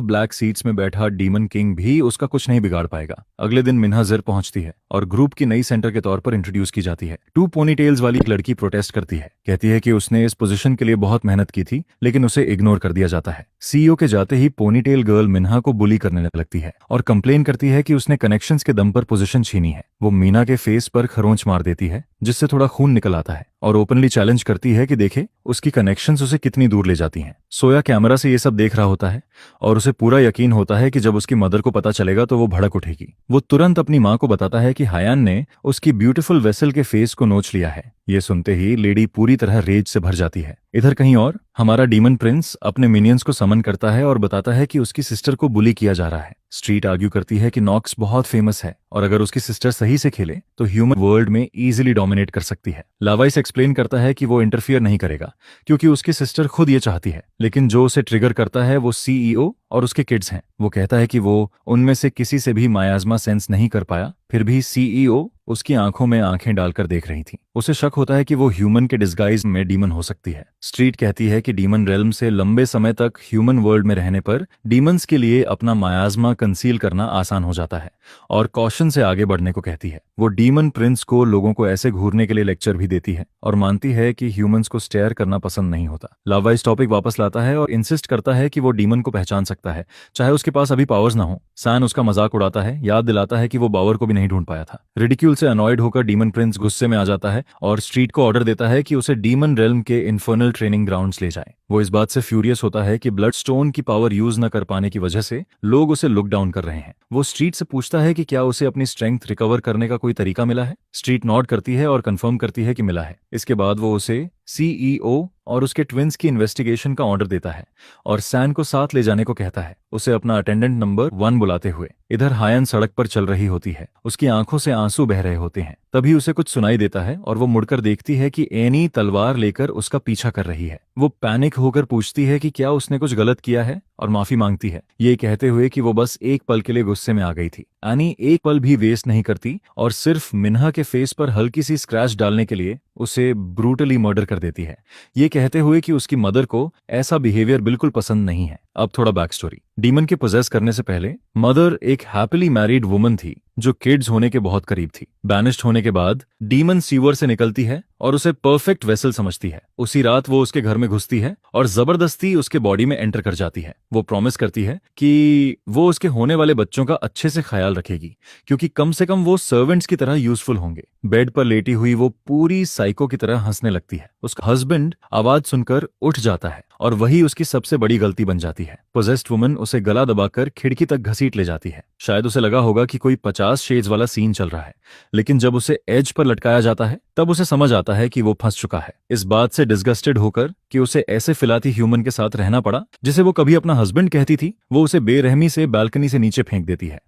Speaker 1: ब्लैक सीट्स में बैठा डीमन किंग भी उसका कुछ नहीं बिगाड़ पाएगा। अगले दिन मिन्हा जिर पहुंचती है और ग्रुप की नई सेंटर के तौर पर इंट्रोड्यूस की जाती है। 2 पोनीटेल्स वाली एक लड़की प्रोटेस्ट करती है, कहती है कि उसने इस पोजीशन के लिए बहुत मेहनत की थी, लेकिन उसे इग्नोर कर दिया जाता है। सीईओ के जाते ही पोनीटेल गर्ल मिन्हा को बुली करने लगती है और कंप्लेन करती है कि उसने कनेक्शंस के दम पर पोजीशन छीनी है। वो मीना के फेस पर खरोंच मार देती है, जिससे थोड़ा खून निकल आता है और ओपनली चैलेंज करती है कि देखे उसकी कनेक्शंस उसे कितनी दूर ले जाती हैं। सोया कैमरा से ये सब देख रहा होता है और उसे पूरा यकीन होता है कि जब उसकी मदर को पता चलेगा तो वो भड़क उठेगी। वो तुरंत अपनी माँ को बताता है कि हायान ने उसकी ब्यूटीफुल वेसल के फेस को नोच लिया है। ये सुनते ही लेडी पूरी तरह रेज से भर जाती है। इधर कहीं और हमारा डीमन प्रिंस अपने मिनियंस को समन करता है और बताता है कि उसकी सिस्टर को बुली किया जा रहा है। स्ट्रीट आर्ग्यू करती है कि नॉक्स बहुत फेमस है और अगर उसकी सिस्टर सही से खेले तो ह्यूमन वर्ल्ड में इजीली डोमिनेट कर सकती है। लावाइस एक्सप्लेन करता है कि वो इंटरफियर नहीं करेगा क्योंकि उसकी सिस्टर खुद ये चाहती है, लेकिन जो उसे ट्रिगर करता है वो सीईओ और उसके किड्स हैं। वो कहता है कि वो उनमें से किसी से भी मायाज़मा सेंस नहीं कर पाया, फिर भी सीईओ उसकी आंखों में आंखें डालकर देख रही थी। उसे शक होता है कि वो ह्यूमन के डिस्गाइज में डीमन हो सकती है। स्ट्रीट कहती है कि डीमन रेल्म से लंबे समय तक ह्यूमन वर्ल्ड में रहने पर डीमंस के लिए अपना मायाज़मा कंसील करना आसान हो जाता है और कॉशन से आगे बढ़ने को कहती है। वो डीमन प्रिंस को लोगों को ऐसे घूरने के लिए लेक्चर भी देती है और मानती है कि ह्यूमंस को स्टेयर करना पसंद नहीं होता। लावा इस टॉपिक वापस लाता है और इंसिस्ट करता है कि वो डीमन को पहचान सकता है, चाहे उसके पास अभी पावर्स ना हो। सैन उसका मजाक उड़ाता है, याद दिलाता है कि वो बावर को भी नहीं ढूंढ पाया था। रिडिक्यूल से अनॉयड होकर डीमन प्रिंस गुस्से में आ जाता है और स्ट्रीट को ऑर्डर देता है कि उसे डीमन रेल्म के इन्फर्नल ट्रेनिंग ग्राउंड्स ले जाए। वो इस बात से फ्यूरियस होता है कि ब्लड स्टोन की पावर यूज न कर पाने की वजह से लोग उसे लुक डाउन कर रहे हैं। वो स्ट्रीट से पूछता है कि क्या उसे अपनी स्ट्रेंथ रिकवर करने का कोई तरीका मिला है। स्ट्रीट नॉड करती है और कंफर्म करती है कि मिला है। इसके बाद वो उसे सीईओ और उसके ट्विंस की इन्वेस्टिगेशन का ऑर्डर देता है और सैन को साथ ले जाने को कहता है, उसे अपना अटेंडेंट नंबर 1 बुलाते हुए। इधर हायन सड़क पर चल रही होती है, उसकी आंखों से आंसू बह रहे होते हैं। तभी उसे कुछ सुनाई देता है और वो मुड़कर देखती है कि एनी तलवार लेकर उसका पीछा कर रही है। वो पैनिक होकर पूछती है कि क्या उसने कुछ गलत किया है और माफी मांगती है, ये कहते हुए कि वो बस एक पल के लिए गुस्से में आ गई थी। एनी एक पल भी वेस्ट नहीं करती और सिर्फ मिन्हा के फेस पर हल्की सी स्क्रैच डालने के लिए उसे ब्रूटली मर्डर कर देती है, ये कहते हुए कि उसकी मदर को ऐसा बिहेवियर बिल्कुल पसंद नहीं है। अब थोड़ा बैक स्टोरी। डीमन के पोजेस करने से पहले मदर एक हैप्पीली मैरिड वुमन थी जो किड्स होने के बहुत करीब थी। बैनिश्ड होने के बाद डीमन सीवर से निकलती है और उसे परफेक्ट वेसल समझती है। उसी रात वो उसके घर में घुसती है और जबरदस्ती उसके बॉडी में एंटर कर जाती है। वो प्रॉमिस करती है कि वो उसके होने वाले बच्चों का अच्छे से ख्याल रखेगी क्योंकि कम से कम वो सर्वेंट्स की तरह यूजफुल होंगे। बेड पर लेटी हुई वो पूरी साइको की तरह हंसने लगती है। उसका हस्बैंड आवाज सुनकर उठ जाता है और वही उसकी सबसे बड़ी गलती बन जाती है। पोजेस्ड वुमन उसे गला दबाकर खिड़की तक घसीट ले जाती है। शायद उसे लगा होगा कि कोई 50 शेड्स वाला सीन चल रहा है, लेकिन जब उसे एज पर लटकाया जाता है तब उसे समझ आता है कि वो फंस चुका है। इस बात से डिस्गस्टेड होकर कि उसे ऐसे फिलाती ह्यूमन के साथ रहना पड़ा जिसे वो कभी अपना हस्बैंड कहती थी, वो उसे बेरहमी से बालकनी से नीचे फेंक देती है।